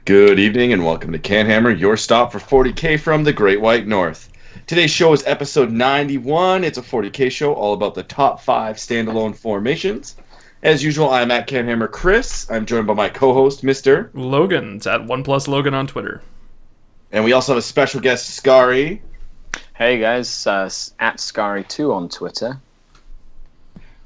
Good evening and welcome to CanHammer, your stop for 40K from the Great White North. Today's show is episode 91. It's a 40K show all about the top 5 standalone formations. As usual, I'm at CanHammer Chris. I'm joined by my co-host, Mr. Logan's at OnePlusLogan on Twitter. And we also have a special guest, Scary. Hey guys, at Scary2 on Twitter.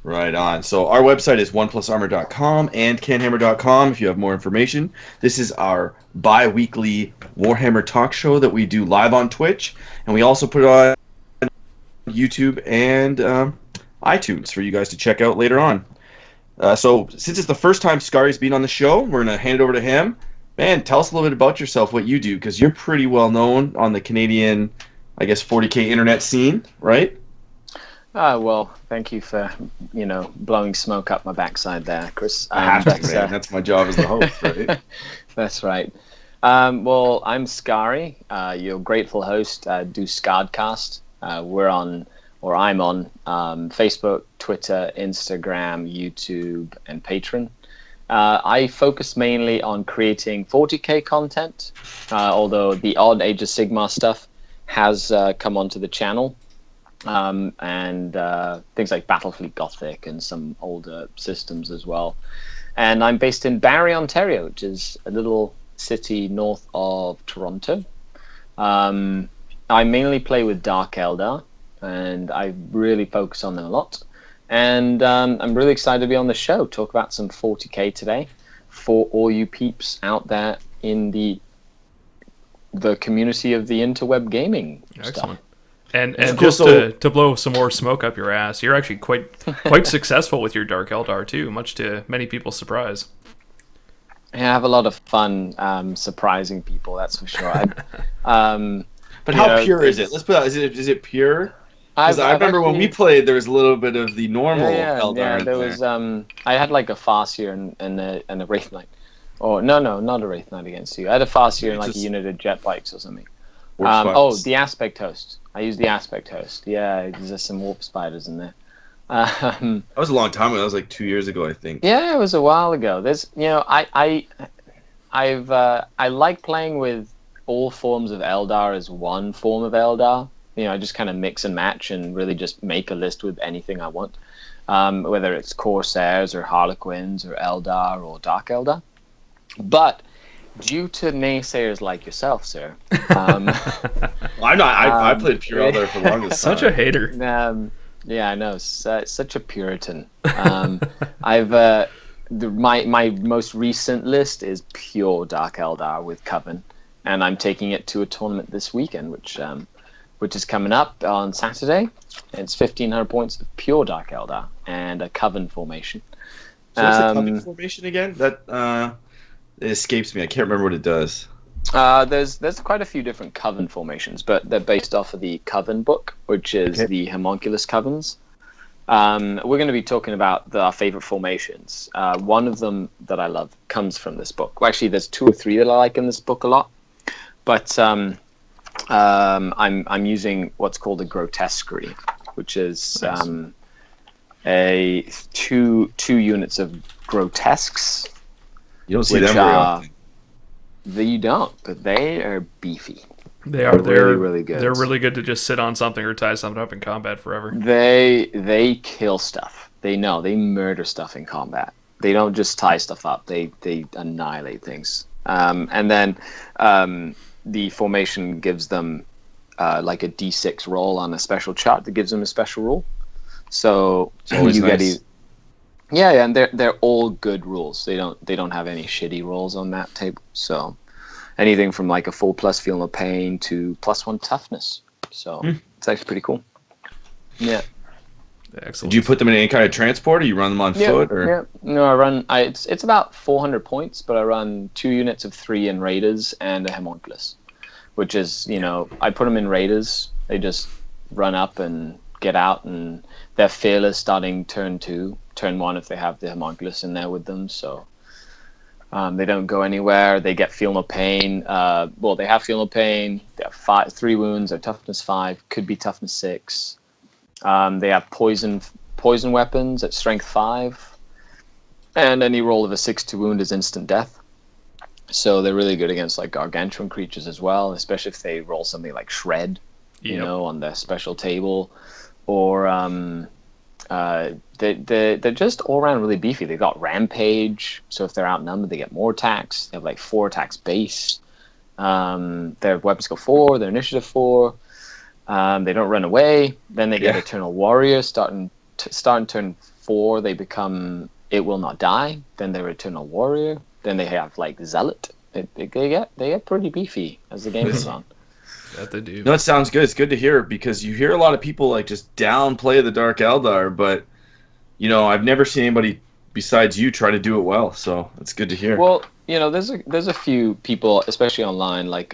Right on. So our website is oneplusarmor.com and canhammer.com if you have more information. This is our bi-weekly Warhammer talk show that we do live on Twitch, and we also put it on YouTube and iTunes for you guys to check out later on. So since it's the first time Scary's been on the show, we're going to hand it over to him. Man, tell us a little bit about yourself, what you do, because you're pretty well known on the Canadian, 40K internet scene, right? Well, thank you for, blowing smoke up my backside there, Chris. I have to, man. That's my job as the host, right? That's right. Well, I'm Scary, your grateful host, do Scardcast. I'm on Facebook, Twitter, Instagram, YouTube, and Patreon. I focus mainly on creating 40K content, although the odd Age of Sigmar stuff has come onto the channel. And things like Battlefleet Gothic and some older systems as well. And I'm based in Barrie, Ontario, which is a little city north of Toronto. I mainly play with Dark Eldar, and I really focus on them a lot. And I'm really excited to be on the show, talk about some 40K today for all you peeps out there in the community of the interweb gaming Excellent. stuff. And cool. just to blow some more smoke up your ass, you're actually quite successful with your Dark Eldar too, much to many people's surprise. Yeah, I have a lot of fun surprising people, that's for sure. But how pure is it? Let's put out. Is it pure? Because I remember when we played, there was a little bit of the normal Eldar. There was. I had like a Farseer and a Wraith Knight. Oh no, not a Wraith Knight against you. I had a Farseer and like a unit of jet bikes or something. The Aspect Host. I used the Aspect Host. Yeah, there's some Warp Spiders in there. That was a long time ago. That was like 2 years ago, I think. Yeah, it was a while ago. I like playing with all forms of Eldar as one form of Eldar. I just kind of mix and match and really just make a list with anything I want, whether it's Corsairs or Harlequins or Eldar or Dark Eldar. But due to naysayers like yourself, sir. I'm not. I played pure Eldar for the longest time. Such a hater. Yeah, I know. Such a Puritan. My most recent list is pure Dark Eldar with Coven, and I'm taking it to a tournament this weekend, which is coming up on Saturday. It's 1,500 points of pure Dark Eldar and a Coven formation. So what's the Coven formation again? That it escapes me. I can't remember what it does. There's quite a few different Coven formations, but they're based off of the Coven book, which is the Homunculus Covens. We're going to be talking about our favorite formations. One of them that I love comes from this book. Well, actually, there's 2 or 3 that I like in this book a lot, but I'm using what's called a grotesquerie, which is a two units of grotesques. You don't see them very often. You don't, but they are beefy. They are. They're really good. They're really good to just sit on something or tie something up in combat forever. They kill stuff. They murder stuff in combat. They don't just tie stuff up. They annihilate things. And then the formation gives them like a D6 roll on a special chart that gives them a special rule. So you nice. Yeah, and they're all good rules. They don't have any shitty rolls on that table. So anything from like a 4+ feel no pain to +1 toughness. So it's actually pretty cool. Yeah. Excellent. Do you put them in any kind of transport, or you run them on foot? Or? Yeah. No, I run. It's about 400 points, but I run 2 units of 3 in Raiders and a Homunculus, which is I put them in Raiders. They just run up and get out, and they're fearless starting turn 2. Turn 1 if they have the Homunculus in there with them, so they don't go anywhere. They get feel no pain. They have feel no pain. They have 3 wounds. They're toughness 5, could be toughness 6. They have poison weapons at strength 5, and any roll of a 6 to wound is instant death. So they're really good against like gargantuan creatures as well, especially if they roll something like Shred, on their special table, or they're just all around really beefy. They've got Rampage, so if they're outnumbered, they get more attacks. They have like 4 attacks base. Their weapons go 4, their initiative 4. They don't run away. Then they get Eternal Warrior. Starting turn 4, they become It Will Not Die. Then they're Eternal Warrior. Then they have like Zealot. They get pretty beefy as the game goes on. That they do. No, it sounds good. It's good to hear because you hear a lot of people like just downplay the Dark Eldar, but I've never seen anybody besides you try to do it well. So it's good to hear. Well, there's a few people, especially online, like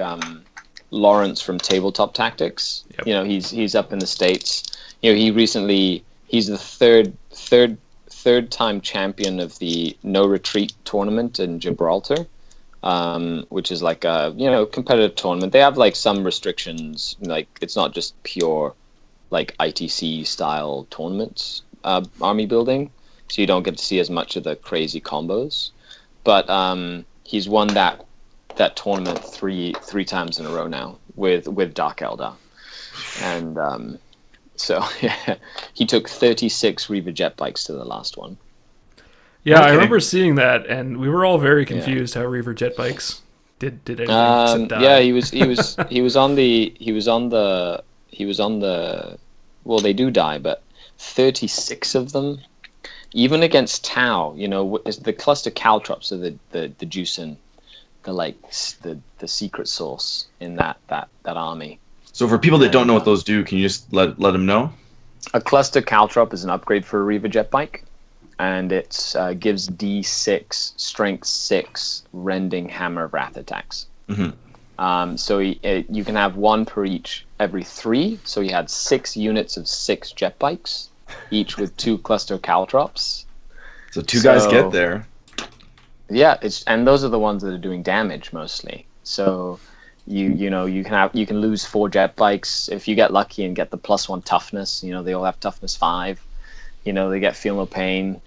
Lawrence from Tabletop Tactics. Yep. He's up in the States. He's the third time champion of the No Retreat tournament in Gibraltar, which is like a competitive tournament. They have like some restrictions, like it's not just pure like ITC style tournaments, army building, so you don't get to see as much of the crazy combos. But he's won that tournament three times in a row now with Dark Eldar, and so he took 36 Reaver jet bikes to the last one. Yeah, Okay. I remember seeing that, and we were all very confused how Reaver jet bikes did anything except die. Yeah, he was on the. Well, they do die, but 36 of them, even against Tau. The cluster caltrops are the juice and the secret sauce in that army. So for people that don't know what those do, can you just let them know? A cluster caltrop is an upgrade for a Reaver jet bike, and it gives D6 strength 6 rending hammer wrath attacks. Mm-hmm. So you can have 1 per each every 3. So he had 6 units of 6 jet bikes, each with 2 cluster caltrops. So 2 guys get there. Yeah, and those are the ones that are doing damage mostly. So you can lose 4 jet bikes if you get lucky and get the +1 toughness. They all have toughness 5. They get feel no pain.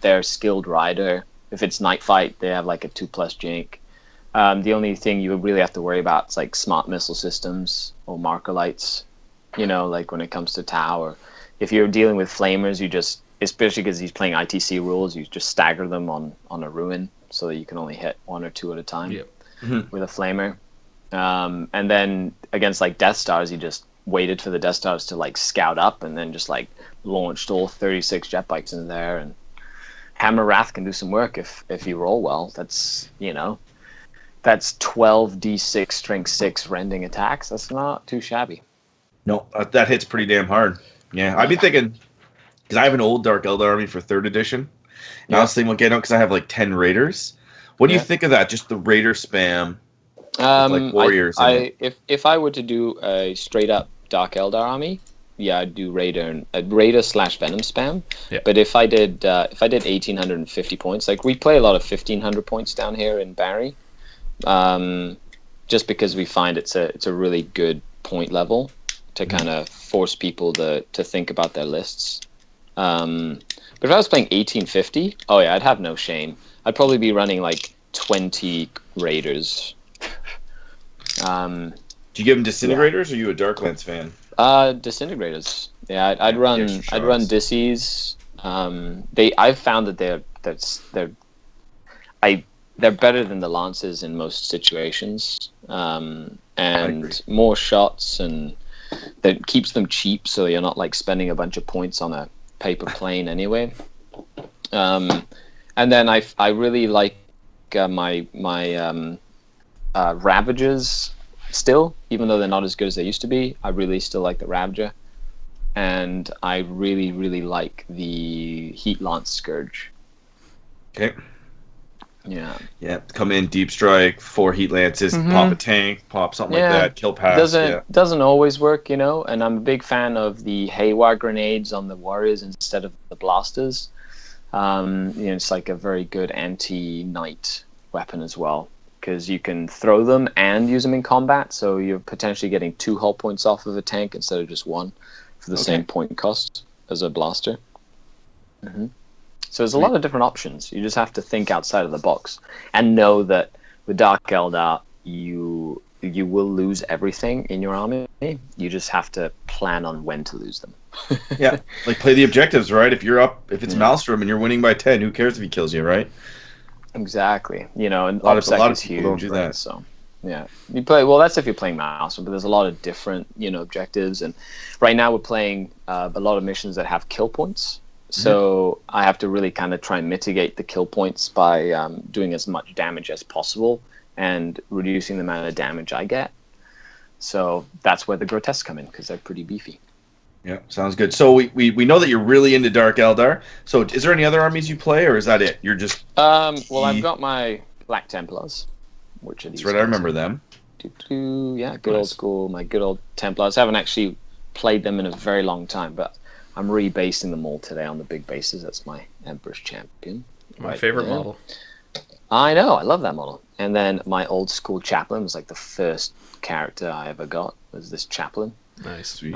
They're skilled rider. If it's night fight, they have like a 2+ jink. The only thing you really have to worry about is like smart missile systems or marker lights. Like when it comes to Tau, or if you're dealing with flamers, you just, especially because he's playing ITC rules, you just stagger them on a ruin so that you can only hit 1 or 2 at a time with a flamer. And then against like Death Stars, he just waited for the Death Stars to like scout up and then just like launched all 36 jet bikes in there. And Hammer Wrath can do some work if you roll well. That's 12 D6 strength 6 rending attacks. That's not too shabby. No, that hits pretty damn hard. Yeah, I've been thinking, because I have an old Dark Eldar army for 3rd edition, and I was thinking, getting out because I have like 10 Raiders. What do you think of that? Just the Raider spam, with, like warriors. If I were to do a straight up Dark Eldar army, I'd do Raider / Venom spam. Yeah. But if I did 1,850 points, like we play a lot of 1,500 points down here in Barry, just because we find it's a really good point level to kind of force people to think about their lists. But if I was playing 1850, I'd have no shame. I'd probably be running like 20 Raiders. Do you give them Disintegrators, or are you a Darklands fan? Disintegrators. Yeah, I'd run Dissies. I've found that they're better than the Lances in most situations, and more shots, and that keeps them cheap, so you're not like spending a bunch of points on a paper plane anyway. And then I really like my Ravagers still, even though they're not as good as they used to be. I really still like the Ravager, and I really, really like the Heat Lance Scourge. Okay. Yeah. Come in, deep strike, 4 Heat Lances, pop a tank, pop something like that, kill pass. Doesn't always work, and I'm a big fan of the Haywire grenades on the warriors instead of the blasters. It's like a very good anti-knight weapon as well, because you can throw them and use them in combat, so you're potentially getting 2 hull points off of a tank instead of just 1 for the same point cost as a blaster. So there's a lot of different options. You just have to think outside of the box and know that with Dark Eldar, you will lose everything in your army. You just have to plan on when to lose them. Yeah, like play the objectives, right? If it's Maelstrom and you're winning by 10, who cares if he kills you, right? Exactly. And a lot of OPSEC is people huge, don't do right? that. So, yeah, you play well. That's if you're playing Maelstrom, but there's a lot of different, objectives. And right now we're playing a lot of missions that have kill points. So I have to really kind of try and mitigate the kill points by doing as much damage as possible and reducing the amount of damage I get. So that's where the grotesques come in, because they're pretty beefy. Yeah, sounds good. So we know that you're really into Dark Eldar. So is there any other armies you play, or is that it? You're just... Well, I've got my Black Templars, which are these. That's right, I remember them. Yeah, good old school, my good old Templars. I haven't actually played them in a very long time, but I'm rebasing them all today on the big bases. That's my Emperor's Champion. My favorite model. I know, I love that model. And then my old school Chaplain was like the first character I ever got, was this Chaplain. Nice. Sweet.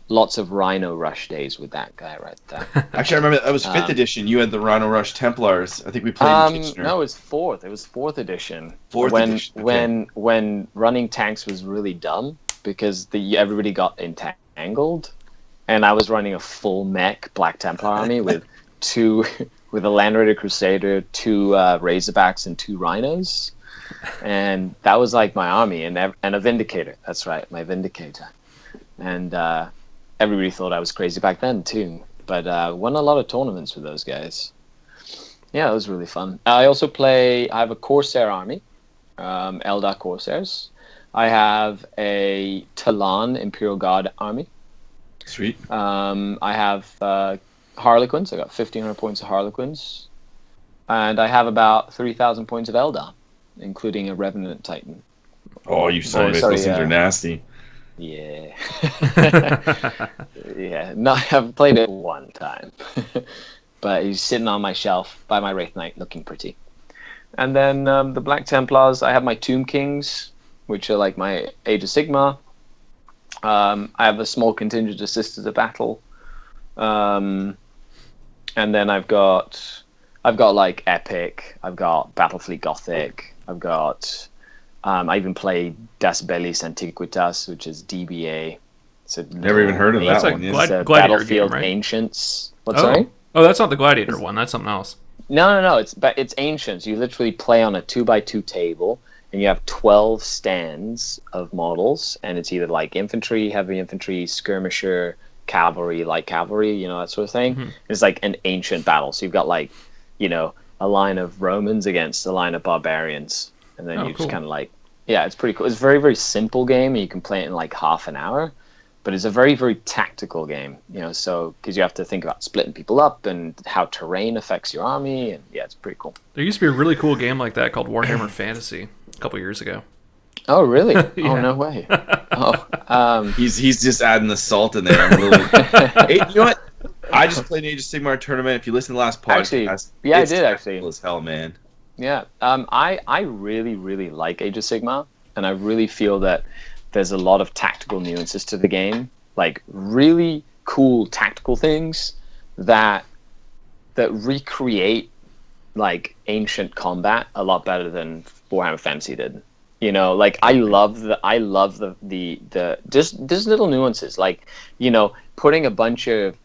Lots of Rhino Rush days with that guy right there. Actually, I remember that was 5th edition. You had the Rhino Rush Templars. I think we played in Kitchener. No, it was 4th. It was 4th edition. 4th edition. Okay. When running tanks was really dumb because everybody got entangled, and I was running a full mech Black Templar army with with a Land Raider Crusader, 2 Razorbacks, and 2 Rhinos, and that was like my army, and a Vindicator. That's right, my Vindicator. And everybody thought I was crazy back then too, but won a lot of tournaments with those guys. Yeah, it was really fun. I have a Corsair army, Eldar Corsairs. I have a Talon Imperial Guard army. Sweet. I have Harlequins. I got 1,500 points of Harlequins, and I have about 3,000 points of Eldar, including a Revenant Titan. Oh, you son of a bitch! Those things are nasty. Yeah. Yeah. No, I've played it one time. But he's sitting on my shelf by my Wraith Knight looking pretty. And then the Black Templars, I have my Tomb Kings, which are like my Age of Sigmar. I have a small contingent of Sisters of Battle. And then I've got like Epic, I've got Battlefleet Gothic, I've got... I even played Das Bellis Antiquitas, which is DBA. So never even heard of that one. It's a Gladiator Battlefield game, right? Ancients. Sorry? Oh, that's not the Gladiator one. That's something else. No. It's Ancients. You literally play on a 2x2 table, and you have 12 stands of models, and it's either like infantry, heavy infantry, skirmisher, cavalry, light cavalry, that sort of thing. Mm-hmm. It's like an ancient battle. So you've got like, a line of Romans against a line of barbarians. And then you just kind of like, it's pretty cool. It's a very, very simple game. You can play it in like half an hour, but it's a very, very tactical game, so because you have to think about splitting people up and how terrain affects your army. And yeah, it's pretty cool. There used to be a really cool game like that called Warhammer Fantasy a couple years ago. Oh, really? Yeah. Oh, no way. He's just adding the salt in there. Hey, you know what? I just played an Age of Sigmar tournament. If you listen to the last podcast, actually, I did actually. As hell, man. Yeah, I really, really like Age of Sigmar, and I really feel that there's a lot of tactical nuances to the game, like really cool tactical things that recreate like ancient combat a lot better than Warhammer Fantasy did. Like I love the just little nuances, like putting a bunch of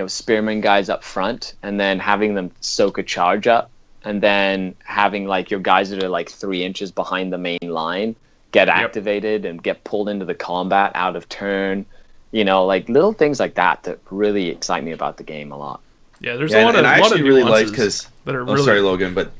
spearman guys up front and then having them soak a charge up. And then having like your guys that are like 3 inches behind the main line get activated and get pulled into the combat out of turn, like little things like that really excite me about the game a lot. Yeah, there's a lot of really like because that are really... sorry, Logan, but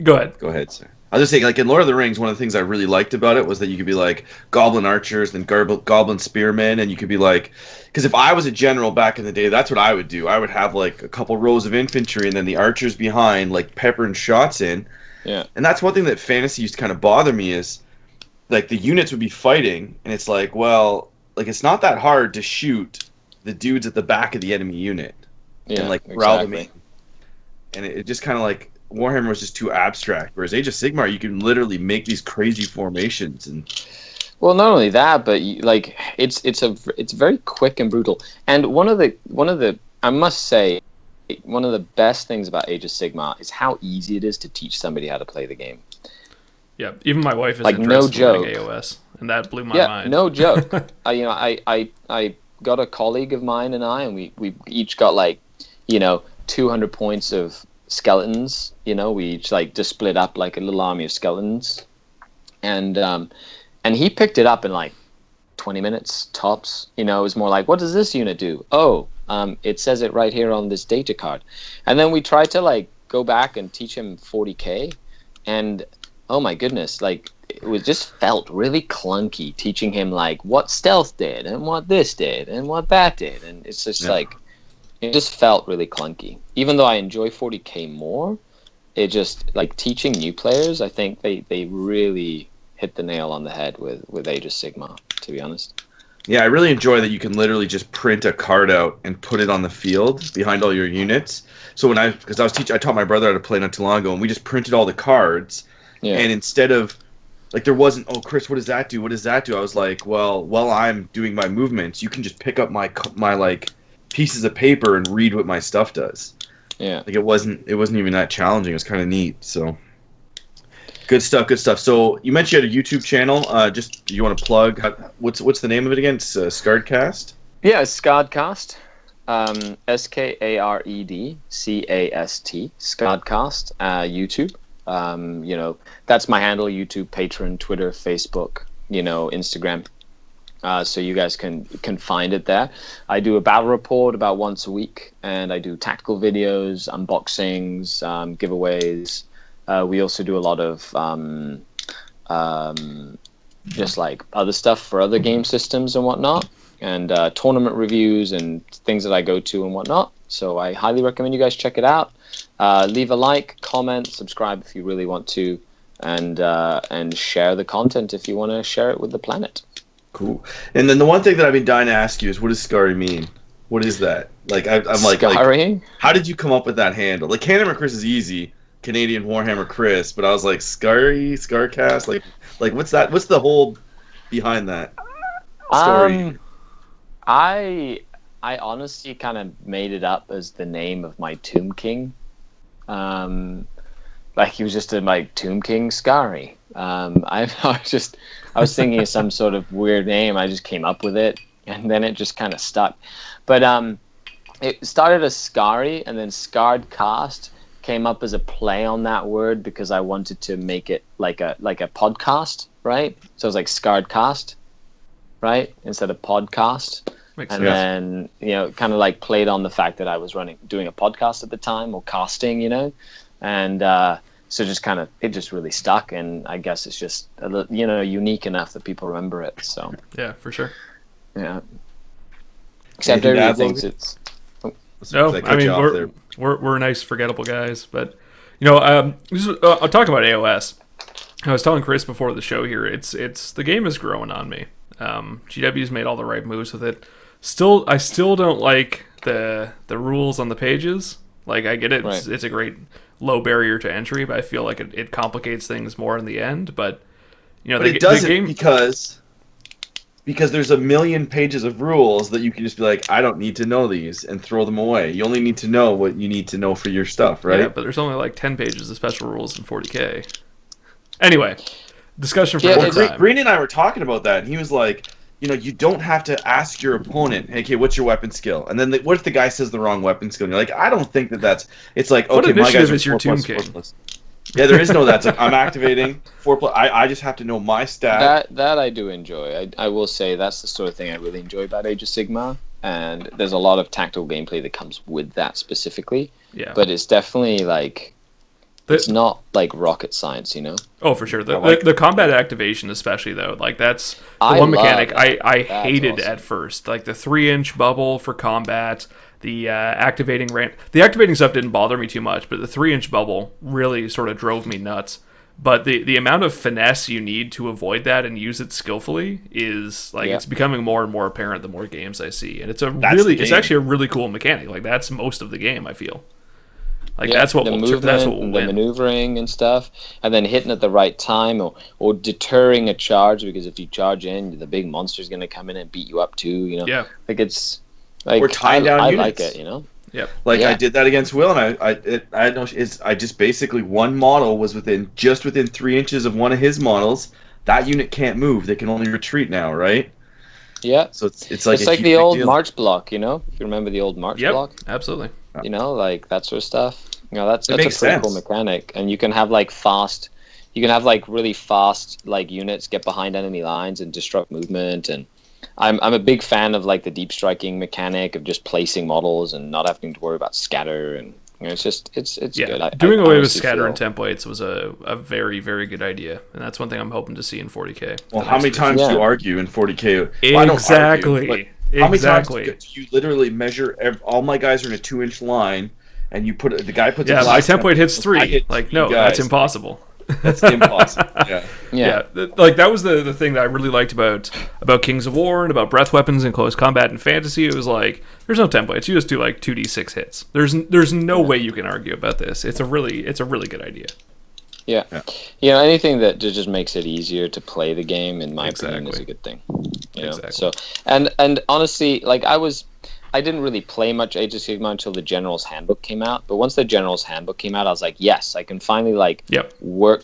go ahead, sir. I was just saying, like in Lord of the Rings, one of the things I really liked about it was that you could be like goblin archers and goblin spearmen, and you could be like, because if I was a general back in the day, that's what I would do. I would have like a couple rows of infantry and then the archers behind, like peppering shots in. Yeah. And that's one thing that fantasy used to kind of bother me is, like the units would be fighting, and it's like, well, like it's not that hard to shoot the dudes at the back of the enemy unit, and like rile them in. And it just kind of like. Warhammer was just too abstract, whereas Age of Sigmar, you can literally make these crazy formations and. Well, not only that, but it's very quick and brutal. And one of the I must say, one of the best things about Age of Sigmar is how easy it is to teach somebody how to play the game. Yeah, even my wife is Like, interested no in learning joke. AOS, and that blew my Yeah, mind. no joke. I got a colleague of mine and we each got like, 200 points of skeletons. We each like just split up like a little army of skeletons, and he picked it up in like 20 minutes tops. It was more like, what does this unit do? Oh, it says it right here on this data card. And then we tried to like go back and teach him 40k, and oh my goodness, like it just felt really clunky teaching him like what stealth did and what this did and what that did, and it's just like it just felt really clunky. Even though I enjoy 40k more, it just like teaching new players. I think they really hit the nail on the head with Age of Sigmar, to be honest. Yeah, I really enjoy that you can literally just print a card out and put it on the field behind all your units. So because I was teaching, I taught my brother how to play not too long ago, and we just printed all the cards. Yeah. And instead of, like, there wasn't, oh, Chris, what does that do? What does that do? I was like, well, while I'm doing my movements, you can just pick up my like pieces of paper and read what my stuff does. Yeah. Like, it wasn't even that challenging. It was kind of neat. So good stuff. So you mentioned you had a YouTube channel. Just do you want to plug? What's the name of it again? It's Scardcast. Yeah, it's Scardcast. SKAREDCAST. Scardcast. YouTube. That's my handle: YouTube, Patreon, Twitter, Facebook, Instagram. So you guys can find it there. I do a battle report about once a week, and I do tactical videos, unboxings, giveaways. We also do a lot of just like other stuff for other game systems and whatnot, and tournament reviews and things that I go to and whatnot. So I highly recommend you guys check it out. Leave a like, comment, subscribe if you really want to, and share the content if you want to share it with the planet. Cool. And then the one thing that I've been dying to ask you is, what does Scary mean? What is that? Like, I'm like, Scary? How did you come up with that handle? Like, CanHammer Chris is easy, Canadian Warhammer Chris, but I was like, Scarcast, like what's that? What's the whole behind that story? I honestly kind of made it up as the name of my Tomb King. Like he was just my Tomb King Scary. I was thinking of some sort of weird name. I just came up with it, and then it just kind of stuck. But it started as Scary, and then Scarred Cast came up as a play on that word because I wanted to make it like a podcast, right? So it was like Scarred Cast, right, instead of podcast. Makes and sense. then kind of like played on the fact that I was doing a podcast at the time, or casting, and so just kind of it just really stuck, and I guess it's just unique enough that people remember it. So Yeah, for sure. yeah, except Anything to everybody add, thinks Logan? it's No, Did I I cut you mean off there? we're nice, forgettable guys, but I'll talk about AOS. I was telling Chris before the show here, it's the game is growing on me. GW's made all the right moves with it. I still don't like the rules on the pages. Like, I get it, Right. it's a great low barrier to entry, but I feel like it complicates things more in the end. But But it doesn't, because there's a million pages of rules that you can just be like, I don't need to know these, and throw them away. You only need to know what you need to know for your stuff, right? Yeah, but there's only like 10 pages of special rules in 40k. Anyway, discussion for Yeah, another time. Green and I were talking about that, and he was like, you don't have to ask your opponent, hey, okay, what's your weapon skill? And then what if the guy says the wrong weapon skill? And you're like, I don't think that's. It's like, What okay, my initiative guys are is your 4+, Tomb King? 4+. Yeah, there is no that. It's like, I'm activating 4+. I just have to know my stat. that I do enjoy. I will say that's the sort of thing I really enjoy about Age of Sigmar, and there's a lot of tactical gameplay that comes with that specifically. Yeah. But it's definitely like it's not like rocket science, Oh, for sure. I like The combat activation, especially, though, like that's the I one love mechanic that. I That's hated awesome. at first. Like the 3-inch bubble for combat, the activating the activating stuff didn't bother me too much, but the 3-inch bubble really sort of drove me nuts. But the amount of finesse you need to avoid that and use it skillfully is like it's becoming more and more apparent the more games I see, and it's it's actually a really cool mechanic. Like that's most of the game, I feel. Like that's what the will movement, that's what will and the win. maneuvering and stuff, and then hitting at the right time, or deterring a charge, because if you charge in, the big monster's going to come in and beat you up too. Yeah. Like it's like Or tying down I units. like it. Yep. Like Yeah. I did that against Will, and I had no. I just basically one model was within 3 inches of one of his models. That unit can't move; they can only retreat now, right? Yeah. So it's like a It's like huge the big old deal. March block, you know? If you remember the old March Yep. block, Absolutely. you know, like that sort of stuff. You know, that's It a makes pretty cool sense. mechanic. And you can have like fast, you can have like really fast like units get behind enemy lines and disrupt movement. And I'm a big fan of like the deep striking mechanic of just placing models and not having to worry about scatter. And you know, it's just it's Yeah. good. Doing I away with honestly scatter and feel- templates was a very, very good idea. And that's one thing I'm hoping to see in 40K. Well, the how next many version. times do you Yeah. argue in 40K? Well, I don't Exactly. argue, but how many times do Exactly. you literally measure? All my guys are in a 2-inch line, and you put the guy puts a Yeah, my glass template hits I 3. hit Like, 3 no, that's guys. impossible. That's impossible. Yeah. Yeah. Like that was the thing that I really liked about Kings of War and about breath weapons and close combat and fantasy. It was like there's no templates. You just do like 2d6 hits. There's no way you can argue about this. It's a really good idea. Yeah. You know, anything that just makes it easier to play the game, in my opinion, is Exactly. a good thing. You know? Exactly. So, and honestly, like I didn't really play much Age of Sigmar until the General's Handbook came out. But once the General's Handbook came out, I was like, yes, I can finally like Yep.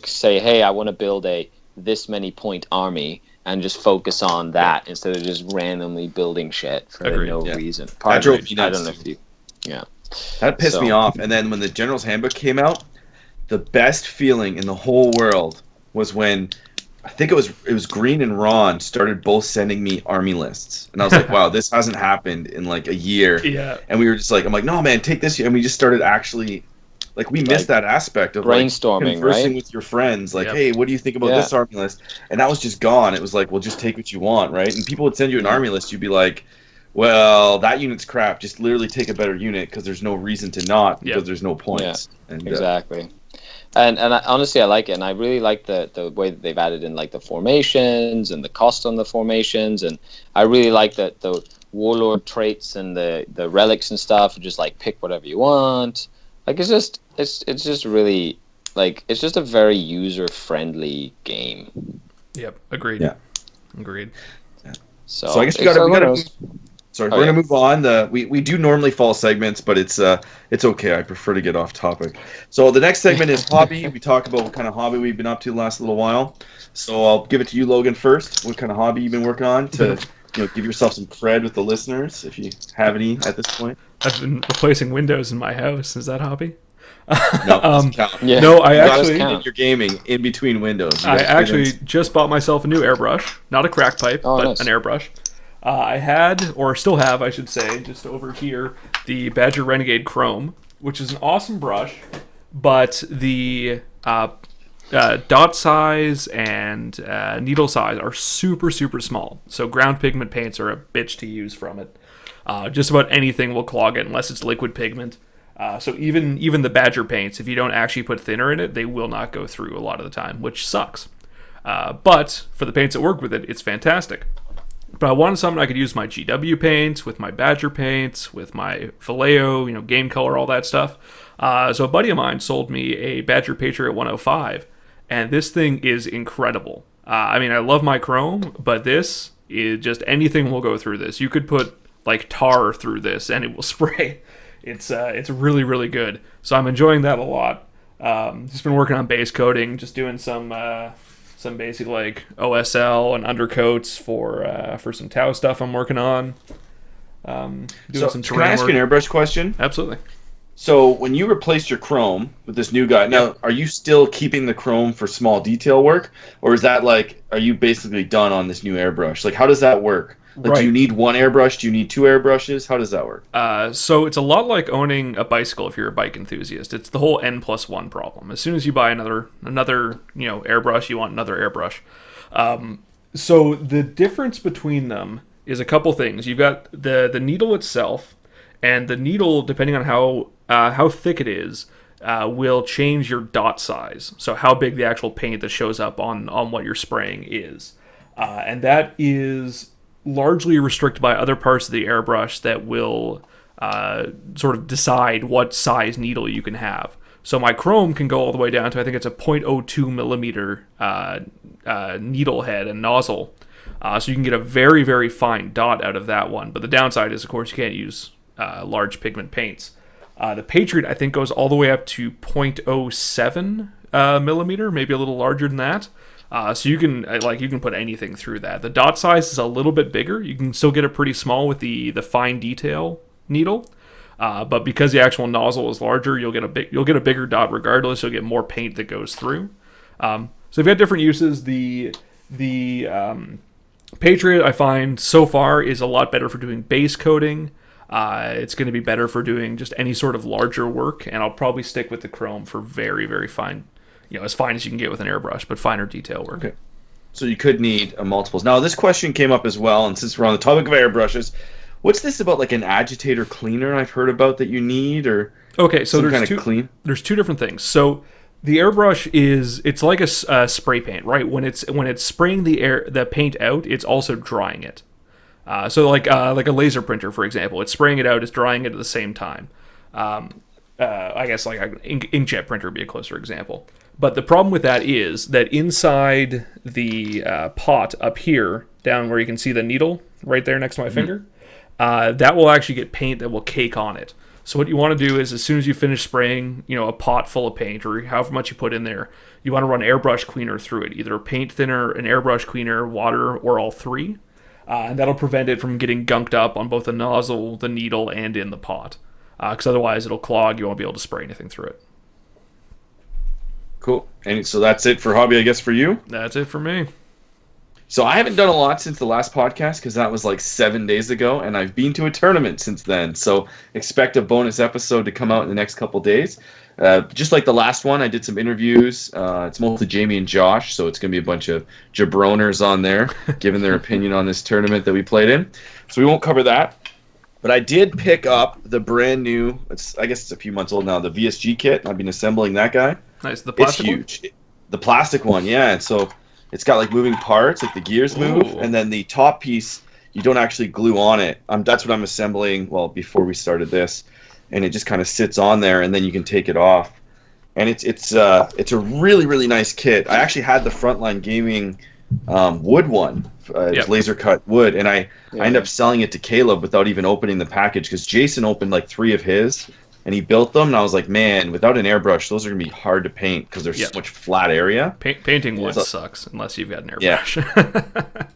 say, hey, I want to build a this many point army and just focus on that instead of just randomly building shit for Agreed. no Yeah. reason. That drove Pardon me me, I nuts, don't know too. if you. Yeah. That pissed me So- off. And then when the General's Handbook came out, the best feeling in the whole world was when I think it was Green and Ron started both sending me army lists, and I was like, wow, this hasn't happened in like a year. Yeah. And we were just like, I'm like, no man, take this, and we just started actually. Like we missed that aspect of brainstorming, like, conversing right? with your friends. Like, Yep. hey, what do you think about Yeah. this army list? And that was just gone. It was like, well, just take what you want, right? And people would send you an army list. You'd be like, well, that unit's crap. Just literally take a better unit because there's no reason to not because Yep. there's no points. And, Exactly. And honestly, I like it, and I really like the way that they've added in like the formations and the cost on the formations, and I really like that the warlord traits and the relics and stuff. Just like pick whatever you want. Like it's just really like it's just a very user friendly game. Yep. Agreed. Yeah. Agreed. So I guess we it's gotta- one of those- Sorry, Oh, we're yeah. gonna move on. We do normally fall segments, but it's okay. I prefer to get off topic. So the next segment is hobby. We talk about what kind of hobby we've been up to the last little while. So I'll give it to you, Logan, first. What kind of hobby you've been working on to give yourself some cred with the listeners, if you have any at this point? I've been replacing windows in my house. Is that a hobby? No, doesn't count. Yeah. No, I It does actually- count. You're gaming in between windows. You I gotta actually fit in. just bought myself a new airbrush. Not a crack pipe, Oh, but nice. an airbrush. I had, or still have, I should say, just over here, the Badger Renegade Chrome, which is an awesome brush, but the dot size and needle size are super, super small. So ground pigment paints are a bitch to use from it. Just about anything will clog it unless it's liquid pigment. So even the Badger paints, if you don't actually put thinner in it, they will not go through a lot of the time, which sucks. But for the paints that work with it, it's fantastic. But I wanted something I could use my GW paints, with my Badger paints, with my Vallejo, game color, all that stuff. So a buddy of mine sold me a Badger Patriot 105, and this thing is incredible. I mean, I love my chrome, but this is just anything will go through this. You could put like tar through this, and it will spray. It's really, really good. So I'm enjoying that a lot. Just been working on base coating, just doing some basic like OSL and undercoats for some Tau stuff I'm working on. Doing So some can I terrain ask work. you an airbrush question? Absolutely. So when you replaced your chrome with this new guy, now are you still keeping the chrome for small detail work, or is that like are you basically done on this new airbrush? Like how does that work? Like Right. do you need one airbrush? Do you need two airbrushes? How does that work? So it's a lot like owning a bicycle if you're a bike enthusiast. It's the whole N+1 problem. As soon as you buy another airbrush, you want another airbrush. So the difference between them is a couple things. You've got the needle itself, and the needle, depending on how thick it is, will change your dot size. So how big the actual paint that shows up on what you're spraying is, and that is largely restricted by other parts of the airbrush that will sort of decide what size needle you can have. So my chrome can go all the way down to, I think it's a 0.02 millimeter needle head and nozzle. So you can get a very, very fine dot out of that one. But the downside is, of course, you can't use large pigment paints. The Patriot, I think, goes all the way up to 0.07 millimeter, maybe a little larger than that. So you can put anything through that. The dot size is a little bit bigger. You can still get it pretty small with the fine detail needle, but because the actual nozzle is larger, you'll get a bigger dot regardless. You'll get more paint that goes through. So you've got different uses. The Patriot, I find so far, is a lot better for doing base coating. It's going to be better for doing just any sort of larger work, and I'll probably stick with the chrome for very, very fine, as fine as you can get with an airbrush, but finer detail work. Okay. So you could need multiples. Now, this question came up as well, and since we're on the topic of airbrushes, what's this about, like an agitator cleaner I've heard about that you need, or okay? So there's two different things. So the airbrush it's like a spray paint, right? When it's spraying the paint out, it's also drying it. So like a laser printer, for example, it's spraying it out, it's drying it at the same time. I guess like an inkjet printer would be a closer example. But the problem with that is that inside the pot up here, down where you can see the needle right there next to my finger, that will actually get paint that will cake on it. So what you want to do is, as soon as you finish spraying, a pot full of paint or however much you put in there, you want to run airbrush cleaner through it, either a paint thinner, an airbrush cleaner, water, or all three. And that'll prevent it from getting gunked up on both the nozzle, the needle, and in the pot. Because otherwise it'll clog. You won't be able to spray anything through it. Cool. And so that's it for hobby, I guess, for you? That's it for me. So I haven't done a lot since the last podcast because that was like 7 days ago, and I've been to a tournament since then. So expect a bonus episode to come out in the next couple days. Just like the last one, I did some interviews. It's mostly Jamie and Josh, so it's going to be a bunch of jabroners on there giving their opinion on this tournament that we played in. So we won't cover that. But I did pick up the brand new, I guess it's a few months old now, the VSG kit. I've been assembling that guy. Nice. The plastic one? It's huge. The plastic one, yeah. And so it's got like moving parts, like the gears move, and then the top piece, you don't actually glue on it. That's what I'm assembling, before we started this. And it just kind of sits on there, and then you can take it off. And it's a really, really nice kit. I actually had the Frontline Gaming wood one. It's laser cut wood, and I ended up selling it to Caleb without even opening the package because Jason opened like 3 of his, and he built them, and I was like, man, without an airbrush, those are going to be hard to paint because there's so much flat area. Painting wood sucks unless you've got an airbrush. Yeah.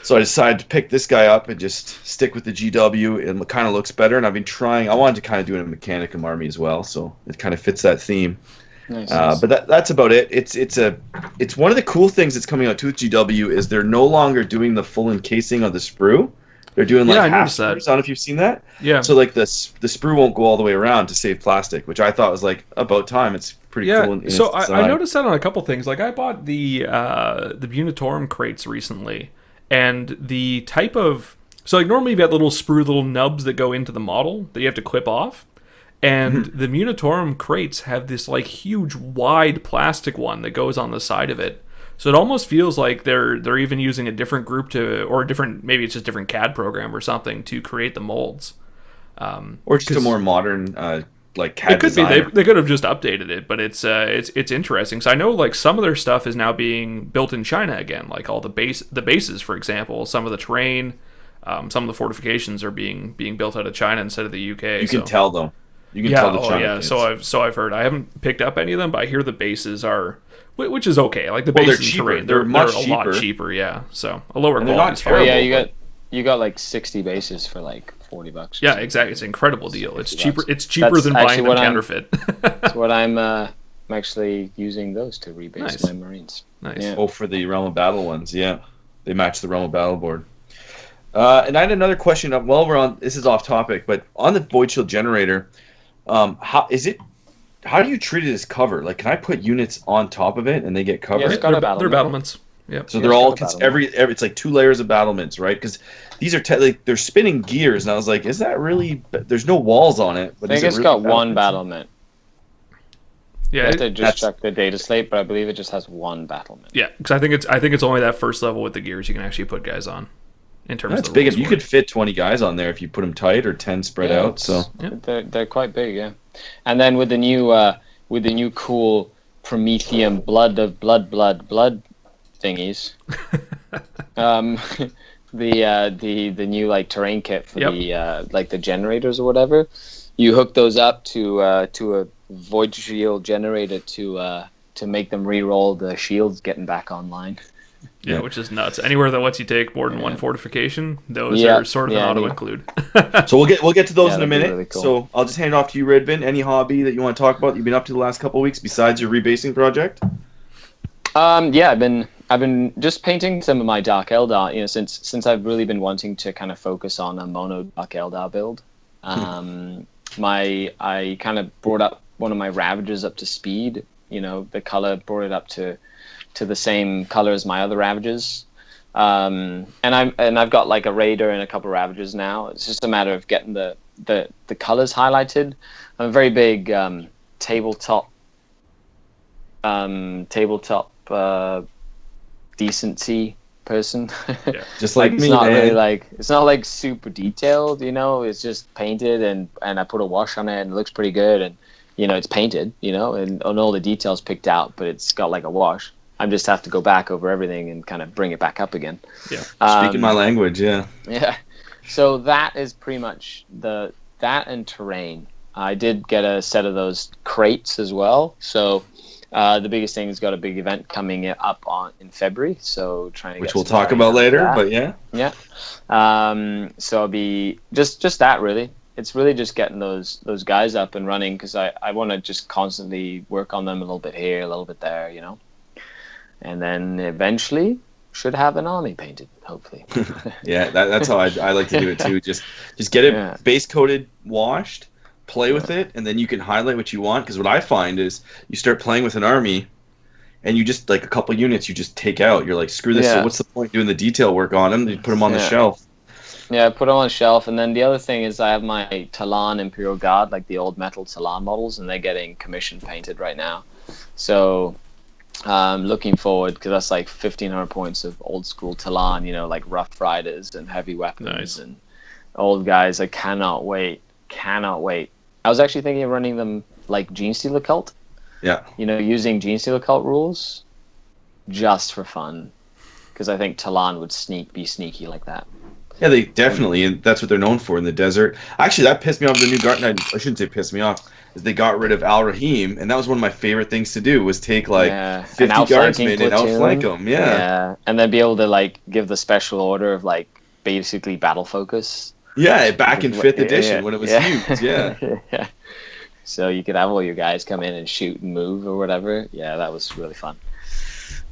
So I decided to pick this guy up and just stick with the GW. It kind of looks better, and I've been trying. I wanted to kind of do it in Mechanicum Army as well, so it kind of fits that theme. Nice. But that's about it. It's one of the cool things that's coming out to with GW is they're no longer doing the full encasing of the sprue. They're doing like half sprues. I don't know if you've seen that. Yeah. So like the sprue won't go all the way around to save plastic, which I thought was like about time. It's pretty cool. So I noticed that on a couple things. Like I bought the Bunitorum crates recently, and the type of normally you've got little nubs that go into the model that you have to clip off. And the Bunitorum crates have this like huge wide plastic one that goes on the side of it. So it almost feels like they're even using a different group maybe it's just a different CAD program or something to create the molds. Or just a more modern like CAD it could designer. be they could have just updated it, but it's interesting. So I know like some of their stuff is now being built in China again, like all the bases, for example, some of the terrain, some of the fortifications are being built out of China instead of the UK. You can tell though. You can tell the China kids. So I've heard. I haven't picked up any of them, but I hear the bases are, which is okay. Like the bases and terrain, they're much a lot cheaper. Yeah, so a lower quality. Yeah, you got like 60 bases for like $40. Yeah, exactly. It's an incredible deal. It's cheaper. It's cheaper than buying them counterfeit. That's what I'm actually using those to rebase my Marines. Nice. Yeah. Oh, for the Realm of Battle ones, yeah, they match the Realm of Battle board. And I had another question. We're on. This is off topic, but on the Void Shield generator. How do you treat it as cover? Like, can I put units on top of it and they get covered? Yeah, they're battlements. Yep. So they're all it's like 2 layers of battlements, right? Because these are they're spinning gears, and I was like, is that really? There's no walls on it. But I think it's really got one battlement. Yeah, you have to just check the data slate, but I believe it just has one battlement. Yeah, because I think it's only that first level with the gears you can actually put guys on. In terms that's of the big. You could fit 20 guys on there if you put them tight, or 10 spread out. So they're quite big, yeah. And then with the new cool Prometheum blood thingies, the new like terrain kit for the like the generators or whatever. You hook those up to a void shield generator to make them re-roll the shields getting back online. Yeah, which is nuts. Anywhere that lets you take more than one fortification, those are sort of an auto include. So we'll get to those in a minute. Really cool. So I'll just hand it off to you, Redvin. Any hobby that you want to talk about that you've been up to the last couple of weeks besides your rebasing project? Yeah, I've been just painting some of my Dark Eldar, since I've really been wanting to kind of focus on a mono Dark Eldar build. I kind of brought up one of my Ravagers up to speed. The color brought it up to the same color as my other Ravagers. And I've got like a Raider and a couple of Ravagers now. It's just a matter of getting the colors highlighted. I'm a very big tabletop decency person. Yeah. Just like it's me, not man. really it's not like super detailed, it's just painted and I put a wash on it and it looks pretty good, and it's painted, and all the details picked out, but it's got like a wash. I just have to go back over everything and kind of bring it back up again. Yeah. Speaking my language, yeah. Yeah. So that is pretty much that and terrain. I did get a set of those crates as well. So the biggest thing has got a big event coming up in February. So trying to which we'll talk about later, but yeah. Yeah. So I'll be just that really. It's really just getting those guys up and running, because I want to just constantly work on them a little bit here, a little bit there, and then eventually should have an army painted, hopefully. Yeah, that's how I like to do it too. Just get it base coated, washed, play with it, and then you can highlight what you want. Because what I find is you start playing with an army, and you just like a couple units you just take out. You're like, screw this. So what's the point doing the detail work on them? You put them on the shelf. Yeah, I put them on the shelf, and then the other thing is I have my Talon Imperial Guard, like the old metal Talon models, and they're getting commission painted right now. So looking forward, because that's like 1,500 points of old school Talon, like Rough Riders and heavy weapons and old guys. I cannot wait. I was actually thinking of running them like Genestealer Cult. Yeah. Using Genestealer Cult rules just for fun, because I think Talon would be sneaky like that. Yeah, they definitely, and that's what they're known for in the desert. Actually, that pissed me off. The new Garden, I shouldn't say pissed me off, is they got rid of Al Rahim, and that was one of my favorite things to do, was take 50 guardsmen and outflank them. Yeah, and then be able to like give the special order of like basically battle focus. Yeah, back in 5th edition when it was huge. Yeah. Yeah. So you could have all your guys come in and shoot and move or whatever. Yeah, that was really fun.